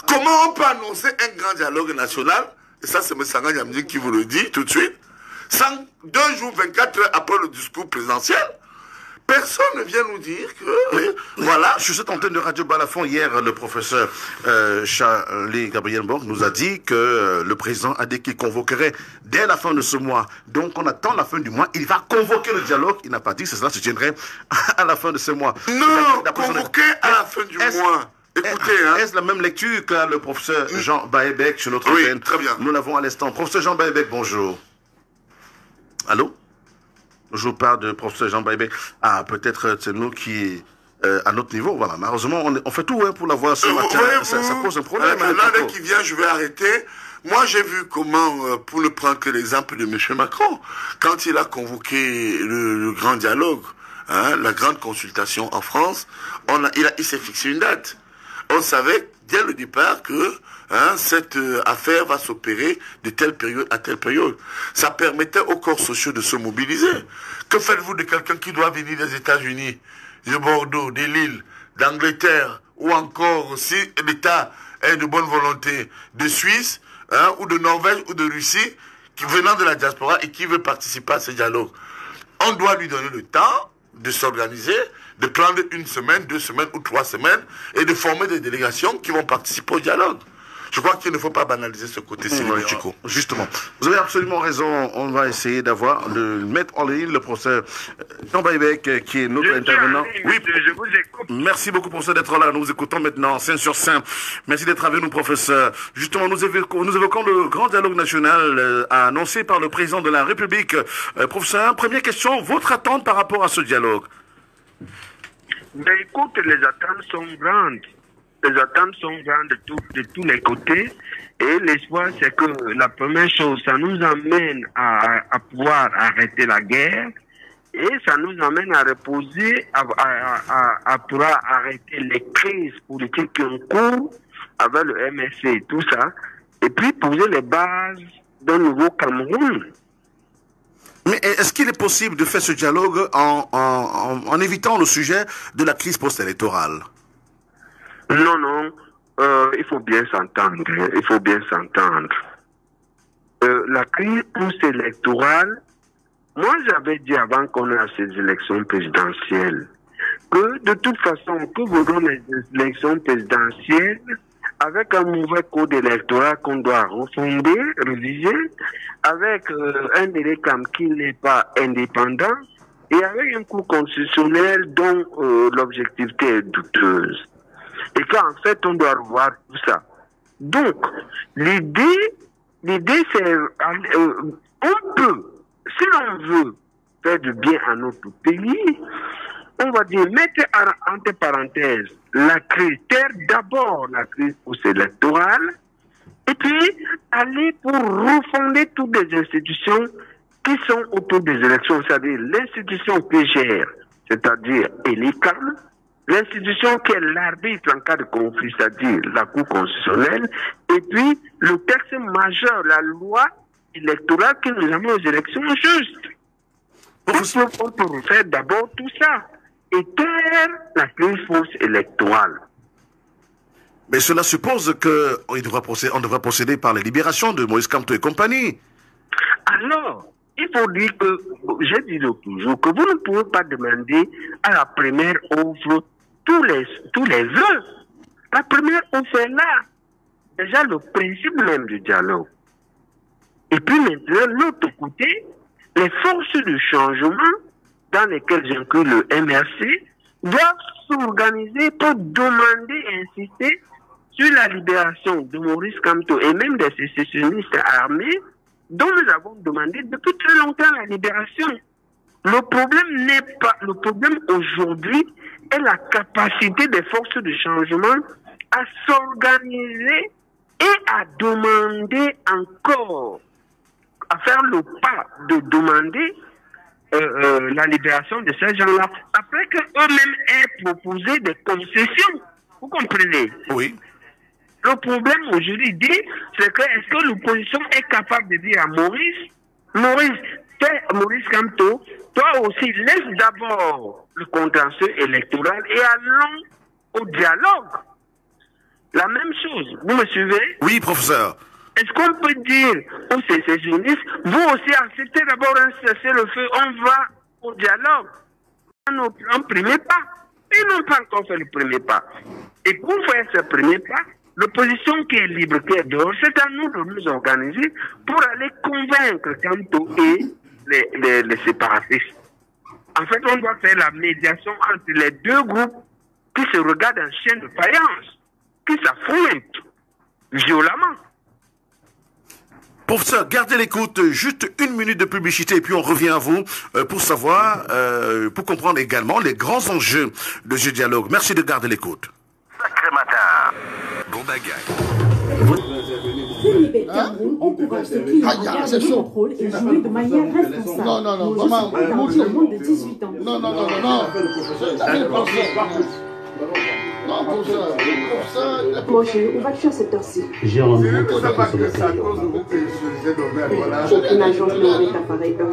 Comment on peut annoncer un grand dialogue national, et ça c'est M. Sanga Yamdine qui vous le dit tout de suite, 2 jours, 24 heures après le discours présidentiel, personne ne vient nous dire que... Voilà. Sur cette antenne de Radio Balafon, hier, le professeur Charlie Gabriel Borg nous a dit que le président a dit qu'il convoquerait dès la fin de ce mois. Donc, on attend la fin du mois. Il va convoquer le dialogue. Il n'a pas dit que cela se tiendrait à la fin de ce mois. Non, convoquer à la fin du mois. Écoutez, hein. Est-ce la même lecture que le professeur Jean Baebek sur notre antenne? Très bien. Nous l'avons à l'instant. Professeur Jean Baebek, bonjour. Allô? Je parle de professeur Jean Baebek. Ah, peut-être c'est nous qui, à notre niveau, voilà. Malheureusement, on fait tout pour l'avoir ce matin. Ça pose un problème. L'année qui vient, je vais arrêter. Moi, j'ai vu comment, pour ne prendre que l'exemple de M. Macron, quand il a convoqué le grand dialogue, hein, la grande consultation en France, il s'est fixé une date. On savait dès le départ que cette affaire va s'opérer de telle période à telle période. Ça permettait aux corps sociaux de se mobiliser. Que faites-vous de quelqu'un qui doit venir des États-Unis, de Bordeaux, de Lille, d'Angleterre, ou encore, si l'État est de bonne volonté, de Suisse, ou de Norvège, ou de Russie, qui venant de la diaspora et qui veut participer à ce dialogue? On doit lui donner le temps de s'organiser, de prendre 1 semaine, 2 semaines ou 3 semaines et de former des délégations qui vont participer au dialogue. Je crois qu'il ne faut pas banaliser ce côté Cyril Chico. Justement, vous avez absolument raison. On va essayer de mettre en ligne le professeur Jean Baebek qui est notre intervenant. Oui, je vous écoute. Merci beaucoup professeur d'être là. Nous vous écoutons maintenant 5 sur 5. Merci d'être avec nous professeur. Justement, nous évoquons le grand dialogue national annoncé par le président de la République. Professeur, première question, votre attente par rapport à ce dialogue? Mais écoute, les attentes sont grandes. Les attentes sont grandes de tous les côtés. Et l'espoir, c'est que la première chose, ça nous amène à pouvoir arrêter la guerre. Et ça nous amène à reposer, à pouvoir arrêter les crises politiques qui ont cours avec le MSC, tout ça. Et puis poser les bases d'un nouveau Cameroun. Mais est-ce qu'il est possible de faire ce dialogue en évitant le sujet de la crise post-électorale? Non, non. Il faut bien s'entendre. Il faut bien s'entendre. La crise post-électorale, moi j'avais dit avant qu'on ait ces élections présidentielles que de toute façon, que vaudront les élections présidentielles, avec un mauvais code électoral qu'on doit refonder, réviser, avec un électeur qui n'est pas indépendant, et avec un cours constitutionnel dont l'objectivité est douteuse. Et qu'en fait, on doit revoir tout ça. Donc, l'idée c'est, on peut, si l'on veut faire du bien à notre pays, on va dire, mettre entre parenthèses la crise, taire d'abord la crise post-électorale, et puis aller pour refonder toutes les institutions qui sont autour des élections, c'est-à-dire l'institution qui gère, c'est-à-dire l'ICAM, l'institution qui est l'arbitre en cas de conflit, c'est-à-dire la Cour constitutionnelle, et puis le texte majeur, la loi électorale qui nous amène aux élections justes. On peut faire d'abord tout ça et taire la crise fausse électorale. Mais cela suppose qu'on devra procéder par la libération de Moïse Kamto et compagnie. Alors, il faut dire que, je dis toujours, que vous ne pouvez pas demander à la première offre tous les vœux. La première offre est là. Déjà le principe même du dialogue. Et puis maintenant, de l'autre côté, les forces du changement, dans lesquelles j'inclus le MRC, doivent s'organiser pour demander et insister sur la libération de Maurice Kamto et même des sécessionnistes armés dont nous avons demandé depuis très longtemps la libération. Le problème n'est pas, le problème aujourd'hui est la capacité des forces de changement à s'organiser et à demander encore, à faire le pas de demander la libération de ces gens-là, après qu'eux-mêmes aient proposé des concessions. Vous comprenez? Oui. Le problème aujourd'hui, c'est que est-ce que l'opposition est capable de dire à Maurice Kamto, toi aussi, laisse d'abord le contentieux électoral et allons au dialogue. La même chose, vous me suivez? Oui, professeur. Est-ce qu'on peut dire aux sécessionnistes, vous aussi acceptez d'abord un cessez-le-feu, on va au dialogue? Un premier pas. Ils n'ont pas encore fait le premier pas. Et pour faire ce premier pas, l'opposition qui est libre, qui est dehors, c'est à nous de nous organiser pour aller convaincre Kamto et les séparatistes. En fait, on doit faire la médiation entre les deux groupes qui se regardent en chien de faïence, qui s'affrontent violemment. Professeur, gardez l'écoute, juste une minute de publicité et puis on revient à vous pour savoir, pour comprendre également les grands enjeux de ce dialogue. Merci de garder l'écoute. Sacré matin. Bon c'est chaud. Contrôle et jouer de manière responsable. Non, maman, le monde de 18 ans. Non. Non, pour ça. Mon chéri, on va te faire cette heure-ci. J'ai rendez-vous pour ça. Aucune agence ne met appareil 1.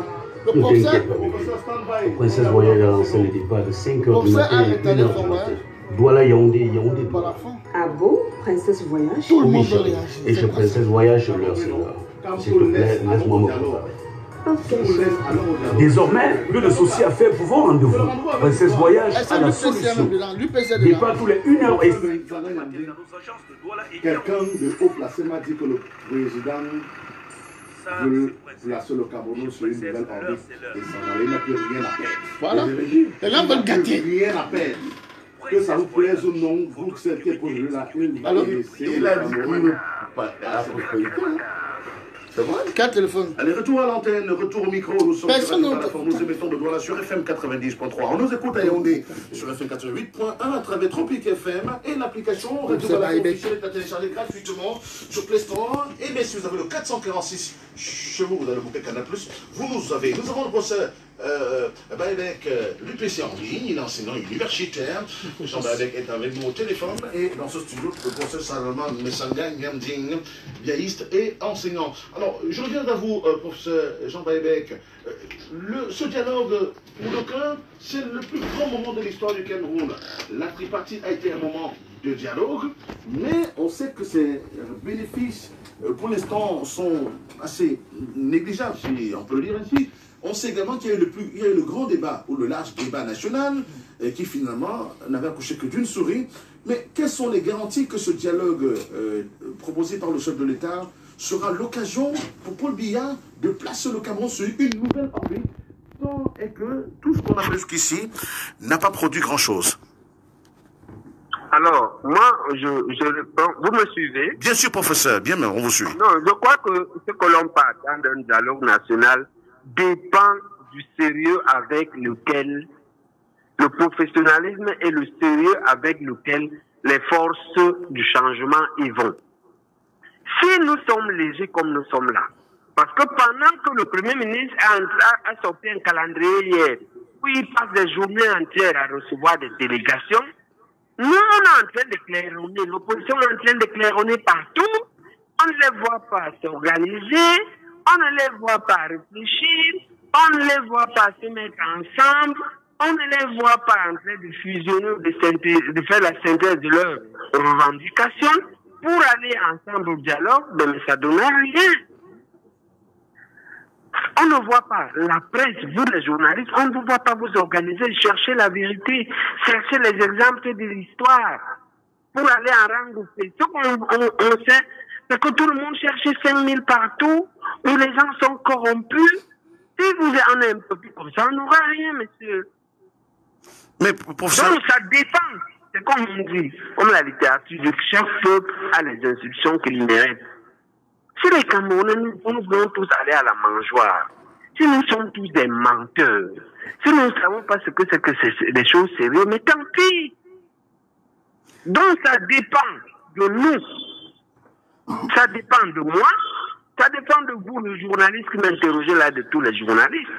Ne t'inquiète pas. La princesse voyage a lancé le départ de 5h du matin et 1h du matin. Douala Yaoundé. Ah bon? Princesse voyage? Tout le monde Oui, chérie. Et chez Princesse voyage, l'heure c'est l'heure. S'il te plaît, laisse-moi me préparer. Ok. Désormais, plus de soucis à faire pour vos rendez-vous. Princesse voyage a la solution. Départ tous les 1h et... Quelqu'un de haut placé m'a dit que le président veut placer le Cameroun sur une nouvelle orbite et s'en aller. Il n'a plus rien à perdre. Voilà. Et là, on va le gâter. Rien à perdre. Que ça vous plaise ou non, vous qui êtes pour la une. Alors, il a dit c'est vrai? Quel téléphone? Allez, retour à l'antenne, retour au micro. Nous sommes Personne sur la plateforme. Nous émettons de Douala sur FM 90.3. On nous écoute à Yaoundé sur FM 88.1 à travers Tropique FM et l'application Radio Douala officielle est à télécharger gratuitement sur Play Store. Et bien, si vous avez le 446 chez vous, vous avez le bouquet Canal+. Nous avons le professeur avec l'UPC en ligne, il est enseignant universitaire. Jean Baïdek est avec nous au téléphone et dans ce studio, le professeur Salman Messanga Nyamding, viaïste et enseignant. Alors, je reviens à vous, professeur Jean Baïdek. Ce dialogue, pour d'aucuns, c'est le plus grand moment de l'histoire du Cameroun. La tripartite a été un moment de dialogue, mais on sait que ces bénéfices, pour l'instant, sont assez négligeables, si on peut le dire ainsi. On sait également qu'il y a eu le grand débat, ou le large débat national, qui finalement n'avait accouché que d'une souris. Mais quelles sont les garanties que ce dialogue proposé par le chef de l'État sera l'occasion pour Paul Biya de placer le Cameroun sur une nouvelle orbite, et que tout ce qu'on a fait jusqu'ici n'a pas produit grand-chose? Alors, moi, je réponds, vous me suivez? Bien sûr, professeur, bien, mais on vous suit. Non, je crois que ce que l'on parle dans un dialogue national dépend du sérieux avec lequel, le professionnalisme et le sérieux avec lequel les forces du changement y vont. Si nous sommes légers comme nous sommes là, parce que pendant que le Premier ministre a sorti un calendrier hier, où il passe des journées entières à recevoir des délégations, nous, on est en train de claironner, l'opposition est en train de claironner partout, on ne les voit pas s'organiser, on ne les voit pas réfléchir, on ne les voit pas se mettre ensemble, on ne les voit pas en train de fusionner, de faire la synthèse de leurs revendications pour aller ensemble au dialogue, mais ça ne donne rien. On ne voit pas la presse, vous les journalistes, on ne voit pas vous organiser, chercher la vérité, chercher les exemples de l'histoire pour aller en rang de fait. Ce qu'on sait, c'est que tout le monde cherche 5000 partout, où les gens sont corrompus. Si vous en êtes un peu plus comme ça, on n'aura rien, monsieur. Mais pour ça... Donc ça dépend. C'est comme on dit, comme la littérature, chaque peuple a les institutions qu'il mérite. Si les Camerounais, nous voulons tous aller à la mangeoire, si nous sommes tous des menteurs, si nous ne savons pas ce que c'est que des choses sérieuses, mais tant pis. Donc ça dépend de nous, ça dépend de moi, ça dépend de vous, le journaliste qui m'interrogez là, de tous les journalistes.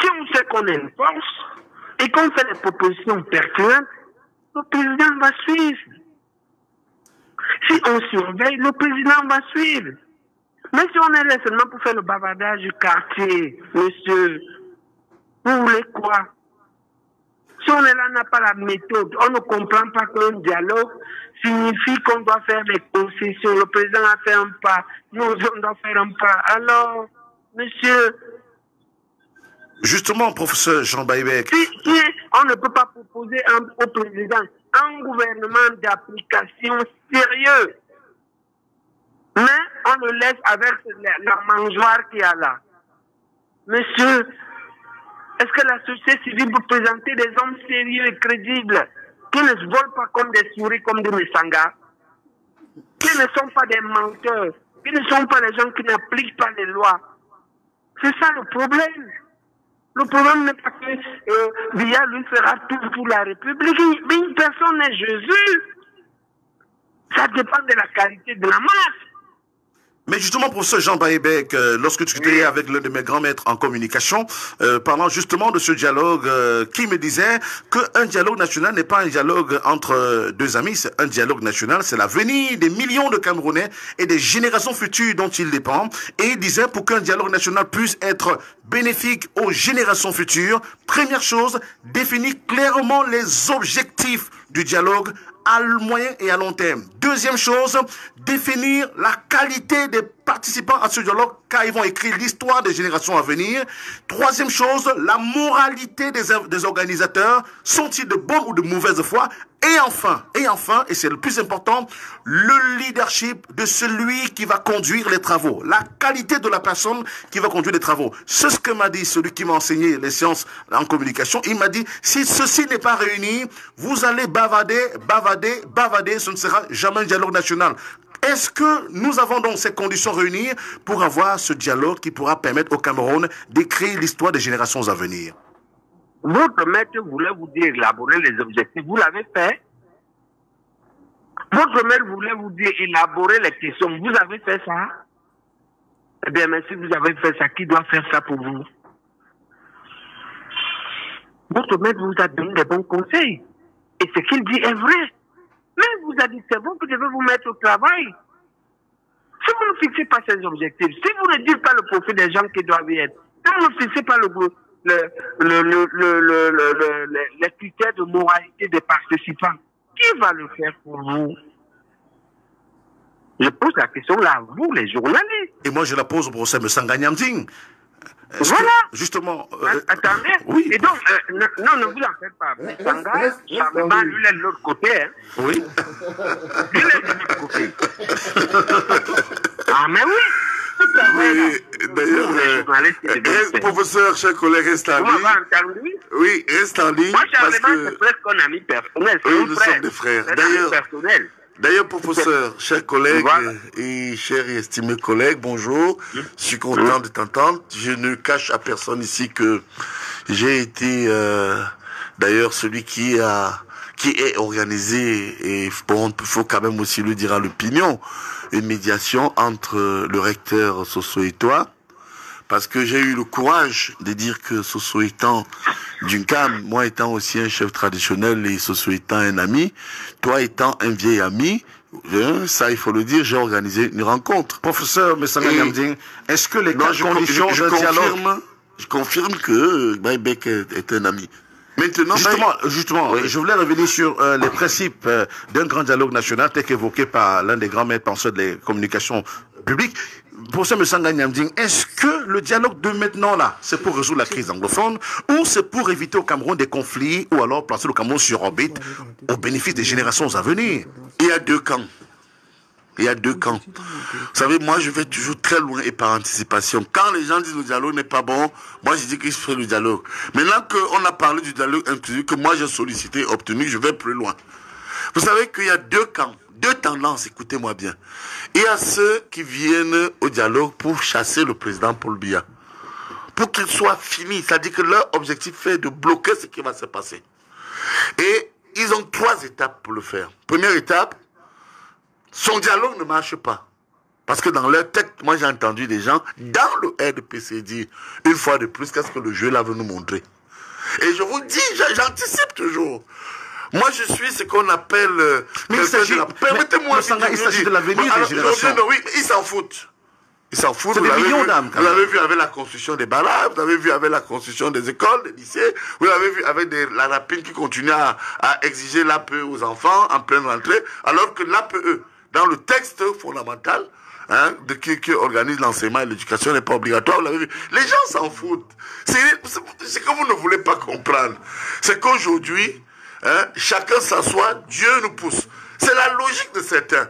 Si on sait qu'on a une force et qu'on fait des propositions pertinentes, le président va suivre. Si on surveille, le président va suivre. Mais si on est là seulement pour faire le bavardage du quartier, monsieur, vous voulez quoi? Si on est là, on n'a pas la méthode, on ne comprend pas qu'un dialogue signifie qu'on doit faire des concessions. Le président a fait un pas, nous on doit faire un pas. Alors, monsieur... Justement, professeur Jean Baïbek... Si on ne peut pas proposer au président un gouvernement d'application sérieux, mais on le laisse avec la mangeoire qu'il y a là. Monsieur, est-ce que la société civile peut présenter des hommes sérieux et crédibles qui ne se volent pas comme des souris, comme des messangas, qui ne sont pas des menteurs, qui ne sont pas des gens qui n'appliquent pas les lois? C'est ça le problème. Le problème n'est pas que Biya lui fera tout pour la République, mais une personne est Jésus. Ça dépend de la qualité de la masse. Mais justement, professeur Jean Baïbek, lorsque tu étais avec l'un de mes grands maîtres en communication, parlant justement de ce dialogue, qui me disait qu'un dialogue national n'est pas un dialogue entre deux amis, c'est un dialogue national, c'est l'avenir des millions de Camerounais et des générations futures dont il dépend. Et il disait, pour qu'un dialogue national puisse être bénéfique aux générations futures, première chose, définir clairement les objectifs du dialogue à moyen et à long terme. Deuxième chose, définir la qualité des participants à ce dialogue, car ils vont écrire l'histoire des générations à venir. Troisième chose, la moralité des organisateurs, sont-ils de bonne ou de mauvaise foi? Et enfin, et c'est le plus important, le leadership de celui qui va conduire les travaux. La qualité de la personne qui va conduire les travaux. C'est ce que m'a dit celui qui m'a enseigné les sciences en communication. Il m'a dit, si ceci n'est pas réuni, vous allez bavarder, ce ne sera jamais un dialogue national. Est-ce que nous avons donc ces conditions réunies pour avoir ce dialogue qui pourra permettre au Cameroun d'écrire l'histoire des générations à venir? Votre maître voulait vous dire élaborer les objectifs. Vous l'avez fait. Votre maître voulait vous dire élaborer les questions. Vous avez fait ça. Eh bien, mais si vous avez fait ça, qui doit faire ça pour vous? Votre maître vous a donné des bons conseils. Et ce qu'il dit est vrai. Mais il vous a dit, c'est vous qui devez vous mettre au travail. Si vous ne fixez pas ces objectifs, si vous ne dites pas le profil des gens qui doivent y être, si vous ne fixez pas les critères de moralité des participants, qui va le faire pour vous? Je pose la question là à vous, les journalistes. Et moi, je la pose au professeur Messanga Nyamding. Voilà. Justement. Attendez. Oui. Et donc, non, ne vous en faites pas. Messanga, charmement, lui, il est de l'autre côté. Hein. Oui. Lui, il est de l'autre côté. Ah, mais oui. Oui, d'ailleurs, professeur, cher collègue, reste en ligne. Vous m'avez entendu? Oui, reste en ligne. Moi, Charlemagne, c'est presque un ami personnel. Oui, nous sommes des frères. D'ailleurs, personnel. D'ailleurs, professeur, chers collègues Voilà. et chers et estimés collègues, bonjour. Je suis content de t'entendre. Je ne cache à personne ici que j'ai été d'ailleurs celui qui est organisé, et bon, il faut quand même aussi le dire à l'opinion, une médiation entre le recteur Soso et toi. Parce que j'ai eu le courage de dire que Soso étant d'une cam, moi étant aussi un chef traditionnel et Soso étant un ami, toi étant un vieil ami, ça il faut le dire, j'ai organisé une rencontre. Professeur Messanga Nyamding, est-ce que les conditions de dialogue... Je confirme que Baïbek est un ami. Maintenant, Justement, oui. Je voulais revenir sur les principes d'un grand dialogue national tel qu'évoqué par l'un des grands maîtres penseurs des communications publiques. Professeur Messanga Nyamding, est-ce que le dialogue de maintenant là, c'est pour résoudre la crise anglophone ou c'est pour éviter au Cameroun des conflits ou alors placer le Cameroun sur orbite au bénéfice des générations à venir? Il y a deux camps. Il y a deux camps. Vous savez, moi, je vais toujours très loin et par anticipation. Quand les gens disent le dialogue n'est pas bon, moi, je dis qu'il faut le dialogue. Maintenant qu'on a parlé du dialogue inclusif, que moi, j'ai sollicité et obtenu, je vais plus loin. Vous savez qu'il y a deux camps, deux tendances, écoutez-moi bien. Il y a ceux qui viennent au dialogue pour chasser le président Paul Biya. Pour qu'il soit fini. C'est-à-dire que leur objectif est de bloquer ce qui va se passer. Et ils ont 3 étapes pour le faire. Première étape, son dialogue ne marche pas. Parce que dans leur tête, moi j'ai entendu des gens dans le RDPC dire, une fois de plus, qu'est-ce que le jeu là veut nous montrer. Et je vous dis, j'anticipe toujours. Moi je suis ce qu'on appelle... Permettez-moi, il s'agit de l'avenir des générations. Oui, ils s'en foutent. Ils s'en foutent. C'est des millions d'âmes. Vous l'avez vu avec la construction des barrages, vous l'avez vu avec la construction des écoles, des lycées, vous l'avez vu avec la rapine qui continue à exiger l'APE aux enfants en pleine rentrée, alors que l'APE, dans le texte fondamental, qui organise l'enseignement et l'éducation n'est pas obligatoire, vous l'avez vu. Les gens s'en foutent. C'est que vous ne voulez pas comprendre. C'est qu'aujourd'hui, chacun s'assoit, Dieu nous pousse. C'est la logique de certains.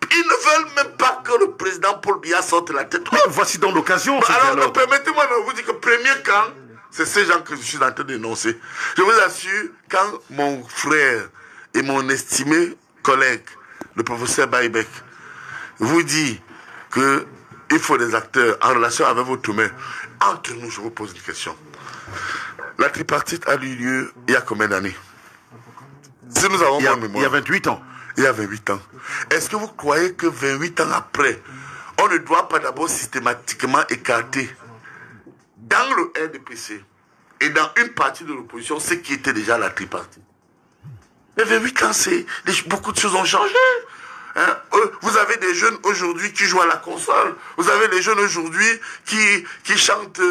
Ils ne veulent même pas que le président Paul Biya sorte la tête. Mais voici donc l'occasion. Alors, permettez-moi de vous dire que le premier camp, c'est ces gens que je suis en train d'énoncer. Je vous assure, quand mon frère et mon estimé collègue, le professeur Baïbek, vous dit qu'il faut des acteurs en relation avec votre main, entre nous, je vous pose une question. La tripartite a eu lieu il y a combien d'années? Si nous avons bonne mémoire. Il y a 28 ans. Il y a 28 ans. Est-ce que vous croyez que 28 ans après, on ne doit pas d'abord systématiquement écarter dans le RDPC et dans une partie de l'opposition ce qui était déjà la tripartite? Mais 28 ans, beaucoup de choses ont changé. Vous avez des jeunes aujourd'hui qui jouent à la console. Vous avez des jeunes aujourd'hui qui chantent,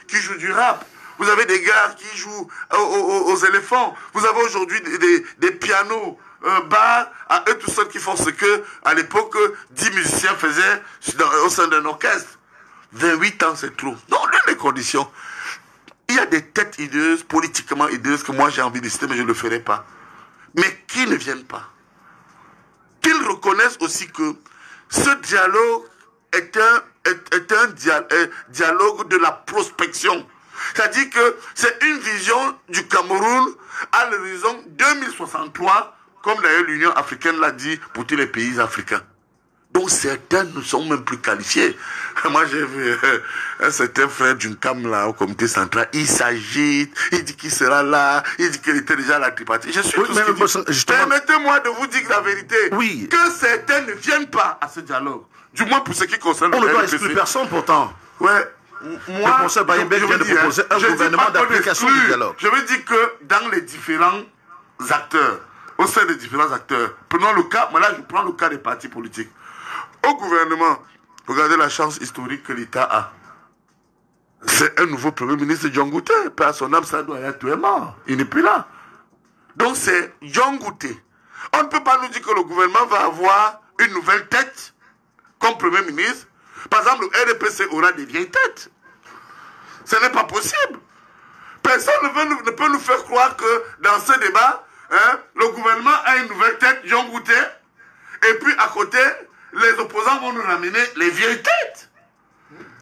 qui jouent du rap. Vous avez des gars qui jouent aux éléphants. Vous avez aujourd'hui des pianos bas à eux tout seuls qui font ce que, à l'époque, 10 musiciens faisaient au sein d'un orchestre. 28 ans, c'est trop. Non, l'une des conditions. Il y a des têtes hideuses, politiquement hideuses, que moi j'ai envie de citer, mais je ne le ferai pas. Mais qui ne viennent pas. Qu'ils reconnaissent aussi que ce dialogue est un dialogue de la prospection. C'est-à-dire que c'est une vision du Cameroun à l'horizon 2063, comme d'ailleurs l'Union africaine l'a dit pour tous les pays africains. Donc certains ne sont même plus qualifiés. Moi j'ai vu un certain frère d'une cam là au comité central, il s'agite, il dit qu'il sera là, il dit qu'il était déjà à la tripartite. Je suis tout ce qui dit. Permettez-moi de vous dire la vérité. Oui. Que certains ne viennent pas à ce dialogue. Du moins pour ce qui concerne le RDPC. On ne doit exclure personne pourtant. Ouais. Moi, le professeur Baïbek vient de proposer un gouvernement d'application du dialogue. Je veux dire que dans les différents acteurs, au sein des différents acteurs, prenons le cas, moi là je prends le cas des partis politiques. Au gouvernement, regardez la chance historique que l'État a. C'est un nouveau Premier ministre, John Gouté. Par son âme, ça doit être mort. Il n'est plus là. Donc c'est John Gouté. On ne peut pas nous dire que le gouvernement va avoir une nouvelle tête comme Premier ministre. Par exemple, le RDPC aura des vieilles têtes. Ce n'est pas possible. Personne ne peut nous faire croire que dans ce débat, le gouvernement a une nouvelle tête, John Gouté, et puis à côté, les opposants vont nous ramener les vieilles têtes.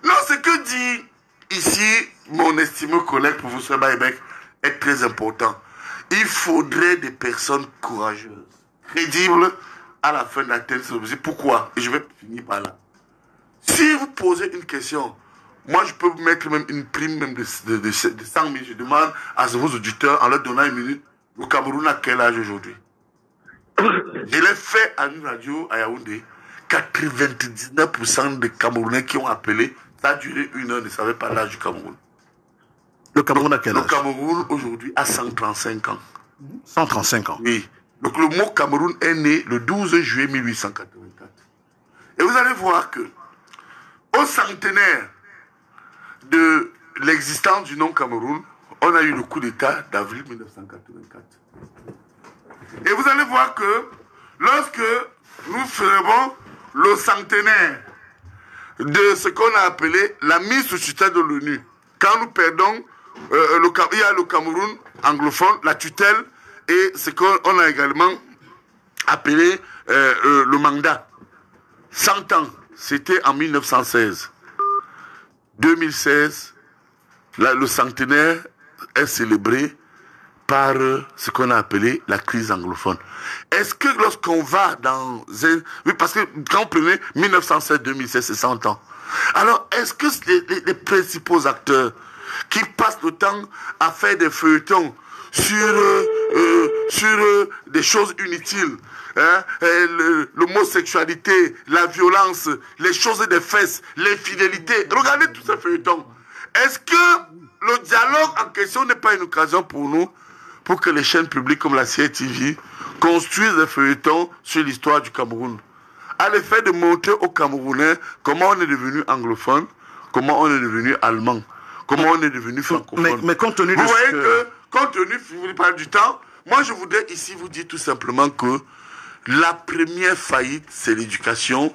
Non, ce que dit ici mon estimé collègue professeur Baïbek est très important. Il faudrait des personnes courageuses, crédibles, à la fin d'atteindre cet objectif. Pourquoi? Et je vais finir par là. Si vous posez une question, moi je peux vous mettre même une prime même de 100 000. Je demande à vos auditeurs, en leur donnant une minute, le Cameroun a quel âge aujourd'hui? Je l'ai fait à une radio à Yaoundé. 99% des Camerounais qui ont appelé, ça a duré 1 heure, ne savaient pas l'âge du Cameroun. Le Cameroun a quel âge? Le Cameroun aujourd'hui a 135 ans. 135 ans. Oui. Donc le mot Cameroun est né le 12 juillet 1884. Et vous allez voir que au centenaire de l'existence du nom Cameroun, on a eu le coup d'État d'avril 1984. Et vous allez voir que lorsque nous ferons le centenaire de ce qu'on a appelé la mise sous tutelle de l'ONU, quand nous perdons, il y a le Cameroun anglophone, la tutelle, et ce qu'on a également appelé le mandat. 100 ans, c'était en 1916. 2016, le centenaire est célébré par ce qu'on a appelé la crise anglophone. Est-ce que lorsqu'on va dans un... Oui, parce que quand on prenait 1916-2016, c'est 100 ans. Alors, est-ce que les principaux acteurs qui passent le temps à faire des feuilletons sur des choses inutiles, hein, l'homosexualité, la violence, les choses des fesses, l'infidélité, regardez tous ces feuilletons. Est-ce que le dialogue en question n'est pas une occasion pour nous, pour que les chaînes publiques comme la CITV construisent des feuilletons sur l'histoire du Cameroun, à l'effet de montrer aux Camerounais comment on est devenu anglophone, comment on est devenu allemand, comment on est devenu francophone. Mais compte tenu de vous voyez que, compte tenu, si vous voulez parler du temps, moi je voudrais ici vous dire tout simplement que la première faillite, c'est l'éducation.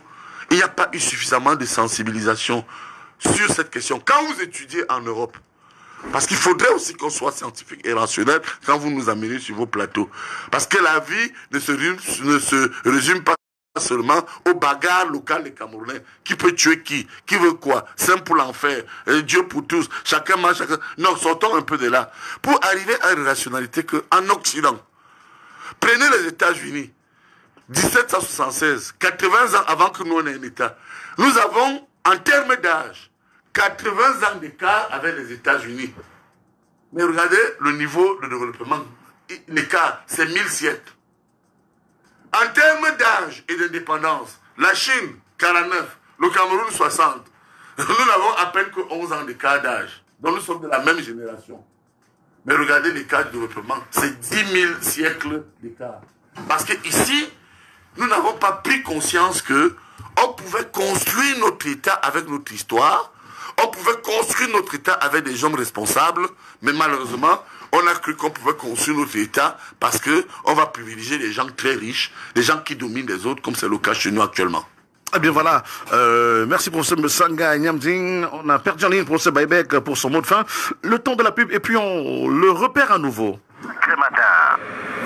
Il n'y a pas eu suffisamment de sensibilisation sur cette question. Quand vous étudiez en Europe, parce qu'il faudrait aussi qu'on soit scientifique et rationnel quand vous nous amenez sur vos plateaux. Parce que la vie ne se résume pas seulement aux bagarres locales des Camerounais. Qui peut tuer qui? Qui veut quoi? Simple pour l'enfer. Dieu pour tous. Chacun mange, chacun... Non, sortons un peu de là. Pour arriver à une rationalité qu'en Occident, prenez les États-Unis, 1776, 80 ans avant que nous on ait un État. Nous avons, en termes d'âge, 80 ans d'écart avec les États-Unis. Mais regardez le niveau de développement. L'écart, c'est 1000 siècles. En termes d'âge et d'indépendance, la Chine, 49, le Cameroun, 60. Nous n'avons à peine que 11 ans d'écart d'âge. Donc nous sommes de la même génération. Mais regardez l'écart de développement. C'est 10 000 siècles d'écart. Parce qu'ici, nous n'avons pas pris conscience que on pouvait construire notre État avec notre histoire. On pouvait construire notre État avec des hommes responsables, mais malheureusement, on a cru qu'on pouvait construire notre État parce qu'on va privilégier les gens très riches, les gens qui dominent les autres, comme c'est le cas chez nous actuellement. Eh bien voilà, merci professeur Msanga Nyamding. On a perdu en ligne professeur Baïbek pour son mot de fin. Le temps de la pub et puis on le repère à nouveau.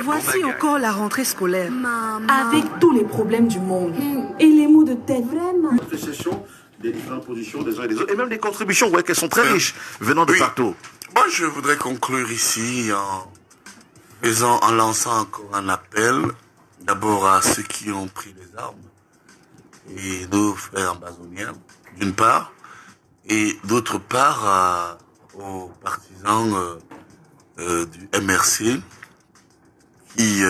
Voici encore la rentrée scolaire. Avec tous les problèmes du monde et les maux de tête. Vraiment. Des différentes positions des uns et des autres, et même des contributions, ouais, qu'elles sont très riches, venant de partout. Moi, je voudrais conclure ici en lançant encore un appel, d'abord à ceux qui ont pris les armes, et nos frères ambazoniens, d'une part, et d'autre part aux partisans du MRC, qui,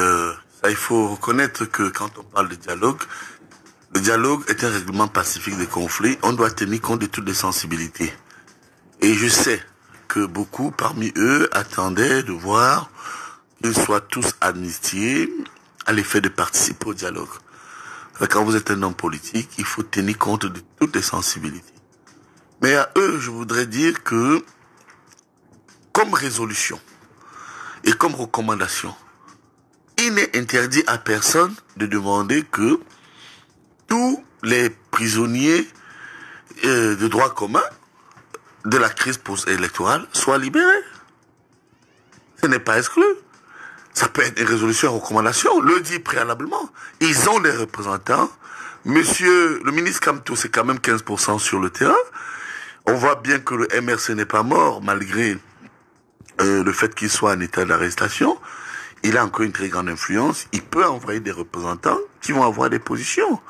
ça, il faut reconnaître que quand on parle de dialogue, le dialogue est un règlement pacifique des conflits. On doit tenir compte de toutes les sensibilités. Et je sais que beaucoup parmi eux attendaient de voir qu'ils soient tous amnistiés à l'effet de participer au dialogue. Quand vous êtes un homme politique, il faut tenir compte de toutes les sensibilités. Mais à eux, je voudrais dire que, comme résolution et comme recommandation, il n'est interdit à personne de demander que tous les prisonniers de droit commun de la crise post-électorale soient libérés. Ce n'est pas exclu. Ça peut être une résolution, une recommandation. Le dit préalablement. Ils ont des représentants. Monsieur le ministre Kamto, c'est quand même 15% sur le terrain. On voit bien que le MRC n'est pas mort, malgré le fait qu'il soit en état d'arrestation. il a encore une très grande influence, il peut envoyer des représentants qui vont avoir des positions,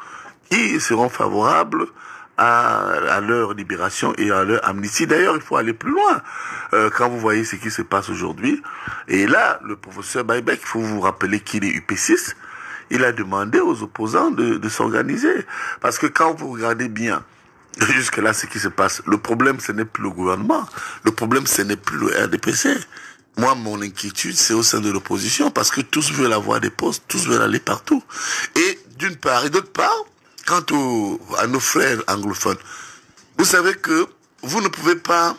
qui seront favorables à leur libération et à leur amnistie. D'ailleurs, il faut aller plus loin. Quand vous voyez ce qui se passe aujourd'hui, et là, le professeur Baïbek, il faut vous rappeler qu'il est UP6, il a demandé aux opposants de s'organiser. Parce que quand vous regardez bien, jusque-là, ce qui se passe, le problème, ce n'est plus le gouvernement, le problème, ce n'est plus le RDPC. Moi, mon inquiétude, c'est au sein de l'opposition, parce que tous veulent avoir des postes, tous veulent aller partout. Et d'une part, et d'autre part, quant à nos frères anglophones, vous savez que vous ne pouvez pas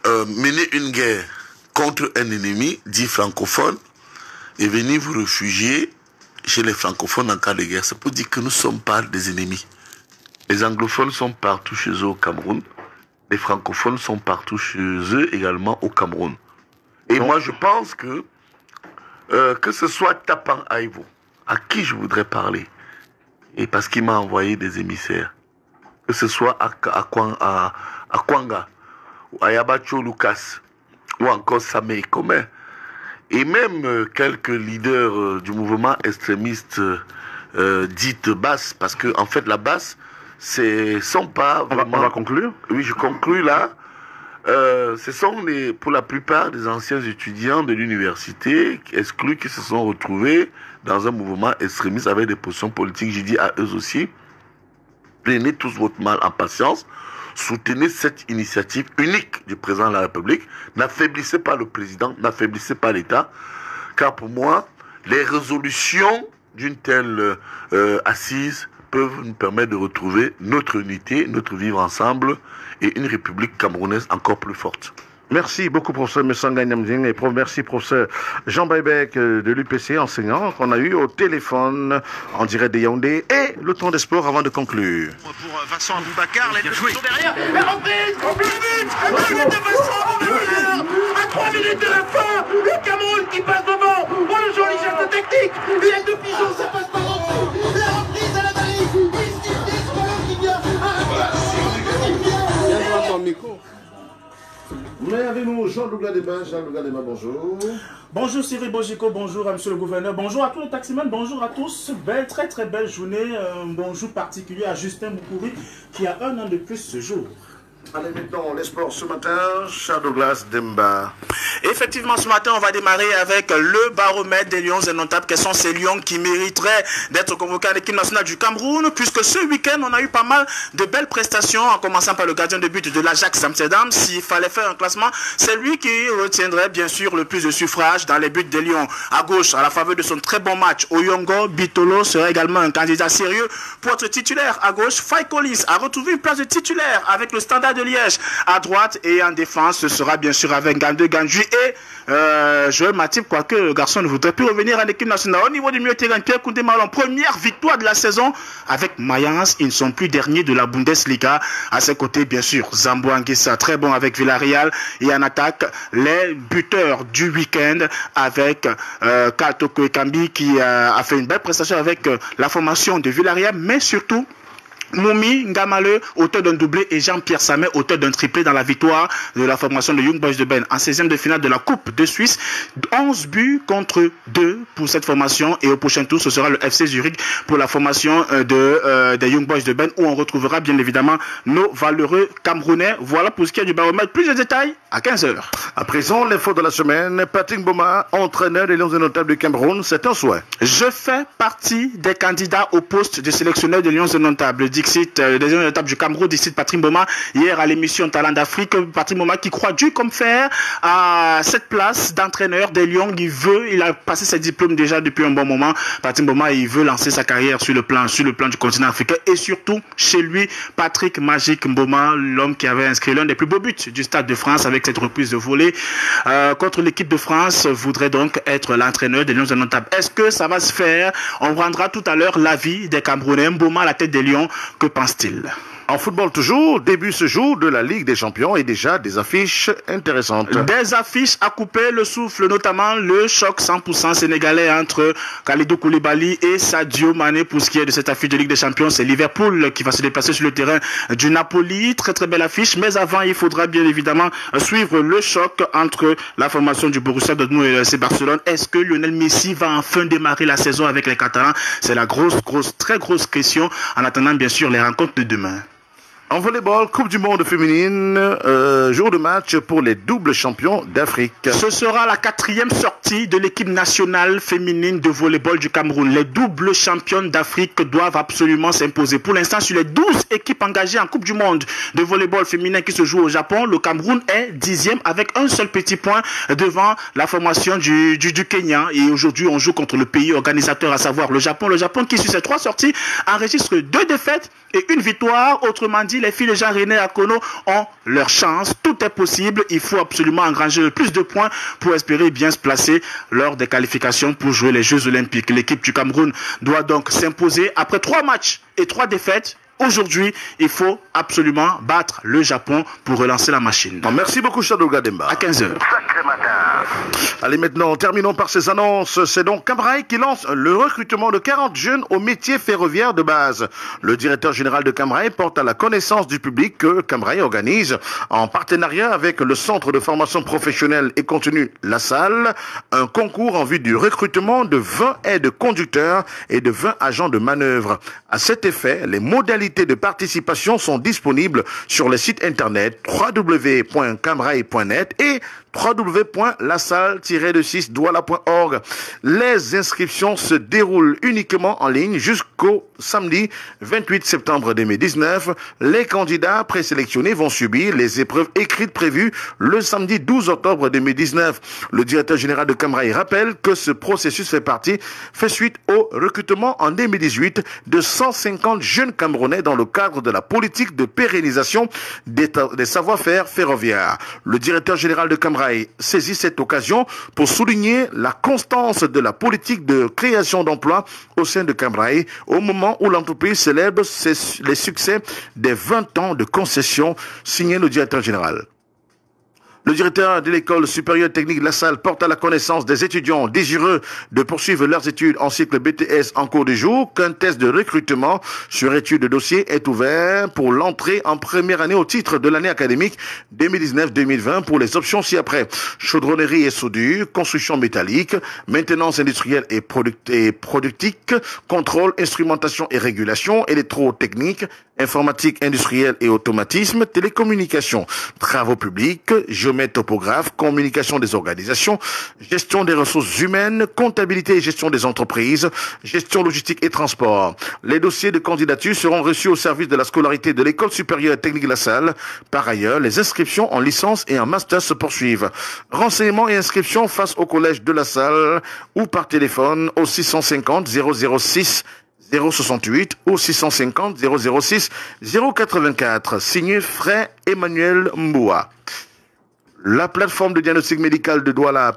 mener une guerre contre un ennemi dit francophone et venir vous réfugier chez les francophones en cas de guerre. C'est pour dire que nous ne sommes pas des ennemis. Les anglophones sont partout chez eux au Cameroun. Les francophones sont partout chez eux également au Cameroun. Et moi, je pense que ce soit Tapan Aïvo, à qui je voudrais parler, et parce qu'il m'a envoyé des émissaires, que ce soit à Kwanga, ou à Yabacho Lucas, ou encore Samé Komé, et même quelques leaders du mouvement extrémiste dite basse, parce que en fait la basse, sont pas vraiment... On va conclure. Oui, je conclus là. Ce sont pour la plupart des anciens étudiants de l'université exclus qui se sont retrouvés dans un mouvement extrémiste avec des positions politiques. J'ai dit à eux aussi, prenez tous votre mal en patience, soutenez cette initiative unique du président de la République, n'affaiblissez pas le président, n'affaiblissez pas l'État, car pour moi, les résolutions d'une telle assise peuvent nous permettre de retrouver notre unité, notre vivre ensemble et une république camerounaise encore plus forte. Merci beaucoup, professeur Messanga Nyamding, et merci, professeur Jean Baïbek de l'UPC, enseignant, qu'on a eu au téléphone en direct de Yaoundé, et le temps des sports avant de conclure. Pour Vincent Aboubacar, les deux sont derrière. La reprise, plus vite, de Vincent Aboubacar, à 3 minutes de la fin, le Cameroun qui passe devant. Oh, le joli geste technique, l'aile de pigeon, ça passe par rentrée. La reprise à la Marie, qui vient Viens dans ton micro. Mais avec nous, Jean-Douglas Desbains. Jean-Douglas Desbains, bonjour. Bonjour Cyril Bojiko, bonjour à monsieur le gouverneur, bonjour à tous les taximans, bonjour à tous. Belle, très très belle journée, un bonjour particulier à Justin Boukouri qui a 1 an de plus ce jour. Allez, maintenant, les sports ce matin, Jean-Douglas Demba. Effectivement, ce matin, on va démarrer avec le baromètre des Lions indomptables. Quels sont ces Lions qui mériteraient d'être convoqués à l'équipe nationale du Cameroun? Puisque ce week-end, on a eu pas mal de belles prestations, en commençant par le gardien de but de l'Ajax Amsterdam. S'il fallait faire un classement, c'est lui qui retiendrait bien sûr le plus de suffrages dans les buts des Lions. À gauche, à la faveur de son très bon match, Oyongo Bitolo serait également un candidat sérieux pour être titulaire. À gauche, Faye Collins a retrouvé une place de titulaire avec le Standard de Liège. À droite et en défense, ce sera bien sûr avec Gandé Ganju et Joël Matip, quoique le garçon ne voudrait plus revenir à l'équipe nationale. Au niveau du milieu terrain, Pierre Koundé Malon, première victoire de la saison avec Mayence. Ils ne sont plus derniers de la Bundesliga. À ses côtés, bien sûr, Zambo Anguissa, très bon avec Villarreal. Et en attaque, les buteurs du week-end avec Katoko Ekambi qui a fait une belle prestation avec la formation de Villarreal, mais surtout Moumi Ngamale, auteur d'un doublé, et Jean-Pierre Samet, auteur d'un triplé dans la victoire de la formation de Young Boys de Ben en 16e de finale de la Coupe de Suisse. 11 buts contre 2 pour cette formation, et au prochain tour, ce sera le FC Zurich pour la formation des Young Boys de Ben, où on retrouvera bien évidemment nos valeureux Camerounais. Voilà pour ce qui est du baromètre. Plus de détails à 15h. À présent, l'info de la semaine. Patrick Mboma, entraîneur des Lions indomptables du Cameroun, c'est un souhait. Je fais partie des candidats au poste de sélectionneur des Lions indomptables. Dixit, des Lions indomptables du Cameroun, Dixit Patrick Mboma, hier à l'émission Talent d'Afrique. Patrick Mboma qui croit dur comme fer à cette place d'entraîneur des Lions. Il a passé ses diplômes déjà depuis un bon moment. Patrick Mboma, il veut lancer sa carrière sur le plan du continent africain, et surtout chez lui, Patrick Magic Mboma, l'homme qui avait inscrit l'un des plus beaux buts du Stade de France avec cette reprise de volée contre l'équipe de France, voudrait donc être l'entraîneur des Lions indomptables. Est-ce que ça va se faire? On prendra tout à l'heure l'avis des Camerounais. Mboma à la tête des Lions, que pense-t-il? En football toujours, début ce jour de la Ligue des Champions et déjà des affiches intéressantes. Des affiches à couper le souffle, notamment le choc 100% sénégalais entre Kalidou Koulibaly et Sadio Mané. Pour ce qui est de cette affiche de Ligue des Champions, c'est Liverpool qui va se déplacer sur le terrain du Napoli. Très très belle affiche, mais avant il faudra bien évidemment suivre le choc entre la formation du Borussia Dortmund et le FC Barcelone. Est-ce que Lionel Messi va enfin démarrer la saison avec les Catalans? C'est la très grosse question en attendant bien sûr les rencontres de demain. En volleyball, Coupe du Monde féminine, jour de match pour les doubles champions d'Afrique. Ce sera la 4e sortie de l'équipe nationale féminine de volleyball du Cameroun. Les doubles championnes d'Afrique doivent absolument s'imposer. Pour l'instant, sur les 12 équipes engagées en Coupe du Monde de volleyball féminin qui se joue au Japon, le Cameroun est 10e avec un seul petit point devant la formation du Kenya. Et aujourd'hui, on joue contre le pays organisateur, à savoir le Japon. Le Japon qui, sur ses 3 sorties, enregistre 2 défaites et 1 victoire. Autrement dit, les filles de Jean-René Akono ont leur chance. Tout est possible. Il faut absolument engranger le plus de points pour espérer bien se placer lors des qualifications pour jouer les Jeux Olympiques. L'équipe du Cameroun doit donc s'imposer après 3 matchs et 3 défaites. Aujourd'hui, il faut absolument battre le Japon pour relancer la machine. Merci beaucoup, Shadouga Demba. À 15h. Allez, maintenant, terminons par ces annonces. C'est donc Cambraï qui lance le recrutement de 40 jeunes au métier ferroviaire de base. Le directeur général de Cambraï porte à la connaissance du public que Cambraï organise, en partenariat avec le Centre de formation professionnelle et continue La Salle, un concours en vue du recrutement de 20 aides-conducteurs et de 20 agents de manœuvre. À cet effet, les modalités de participation sont disponibles sur le site internet www.cambraï.net et www.lasalle-douala.org. Les inscriptions se déroulent uniquement en ligne jusqu'au samedi 28 septembre 2019. Les candidats présélectionnés vont subir les épreuves écrites prévues le samedi 12 octobre 2019. Le directeur général de Cambraï rappelle que ce processus fait suite au recrutement en 2018 de 150 jeunes Camerounais dans le cadre de la politique de pérennisation des savoir-faire ferroviaires. Le directeur général de Cambraï saisit cette occasion pour souligner la constance de la politique de création d'emplois au sein de Cambraï au moment où l'entreprise célèbre les succès des 20 ans de concession, signé le directeur général. Le directeur de l'école supérieure technique de La Salle porte à la connaissance des étudiants désireux de poursuivre leurs études en cycle BTS en cours de jour qu'un test de recrutement sur étude de dossier est ouvert pour l'entrée en première année au titre de l'année académique 2019-2020 pour les options ci-après: chaudronnerie et soudure, construction métallique, maintenance industrielle et productique, contrôle, instrumentation et régulation, électrotechnique, informatique industrielle et automatisme, télécommunications, travaux publics, géomètre-topographe, communication des organisations, gestion des ressources humaines, comptabilité et gestion des entreprises, gestion logistique et transport. Les dossiers de candidature seront reçus au service de la scolarité de l'école supérieure technique de La Salle. Par ailleurs, les inscriptions en licence et en master se poursuivent. Renseignements et inscriptions face au collège de La Salle ou par téléphone au 650 006 068 ou 650 006 084. Signé Frère Emmanuel Mboua. La plateforme de diagnostic médical de Douala,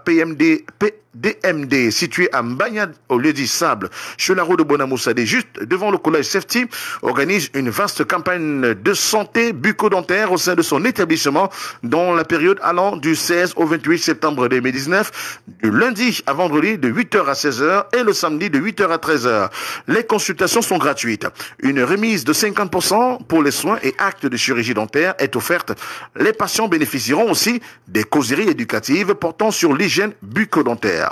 DMD, située à Mbagna, au lieu dit Sable, sur la route de Bonamoussade, juste devant le collège Safety, organise une vaste campagne de santé bucco-dentaire au sein de son établissement dans la période allant du 16 au 28 septembre 2019, du lundi à vendredi de 8h à 16h et le samedi de 8h à 13h. Les consultations sont gratuites. Une remise de 50% pour les soins et actes de chirurgie dentaire est offerte. Les patients bénéficieront aussi des causeries éducatives portant sur l'hygiène bucco-dentaire.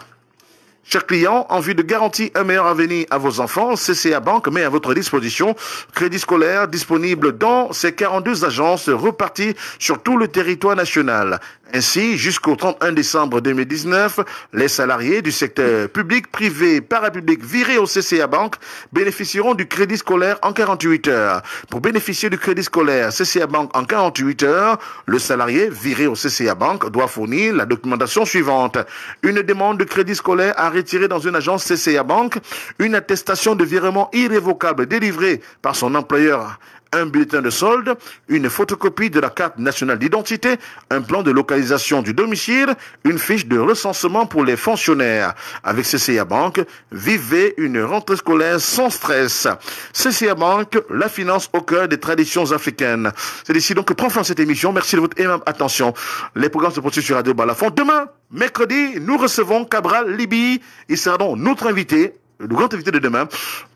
Chers clients, en vue de garantir un meilleur avenir à vos enfants, CCA Bank met à votre disposition crédit scolaire disponible dans ses 42 agences reparties sur tout le territoire national. Ainsi, jusqu'au 31 décembre 2019, les salariés du secteur public, privé, parapublic virés au CCA Bank bénéficieront du crédit scolaire en 48 heures. Pour bénéficier du crédit scolaire CCA Bank en 48 heures, le salarié viré au CCA Bank doit fournir la documentation suivante: une demande de crédit scolaire à retirer dans une agence CCA Bank, une attestation de virement irrévocable délivrée par son employeur un bulletin de solde, une photocopie de la carte nationale d'identité, un plan de localisation du domicile, une fiche de recensement pour les fonctionnaires. Avec CCA Bank, vivez une rentrée scolaire sans stress. CCA Bank, la finance au cœur des traditions africaines. C'est ici donc que prend fin cette émission. Merci de votre aimable attention. Les programmes se poursuivent sur Radio Balafon. Demain, mercredi, nous recevons Cabral Libi. Il sera donc notre invité, le grand invité de demain.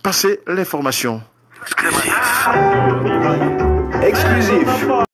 Passez l'information. Exclusif.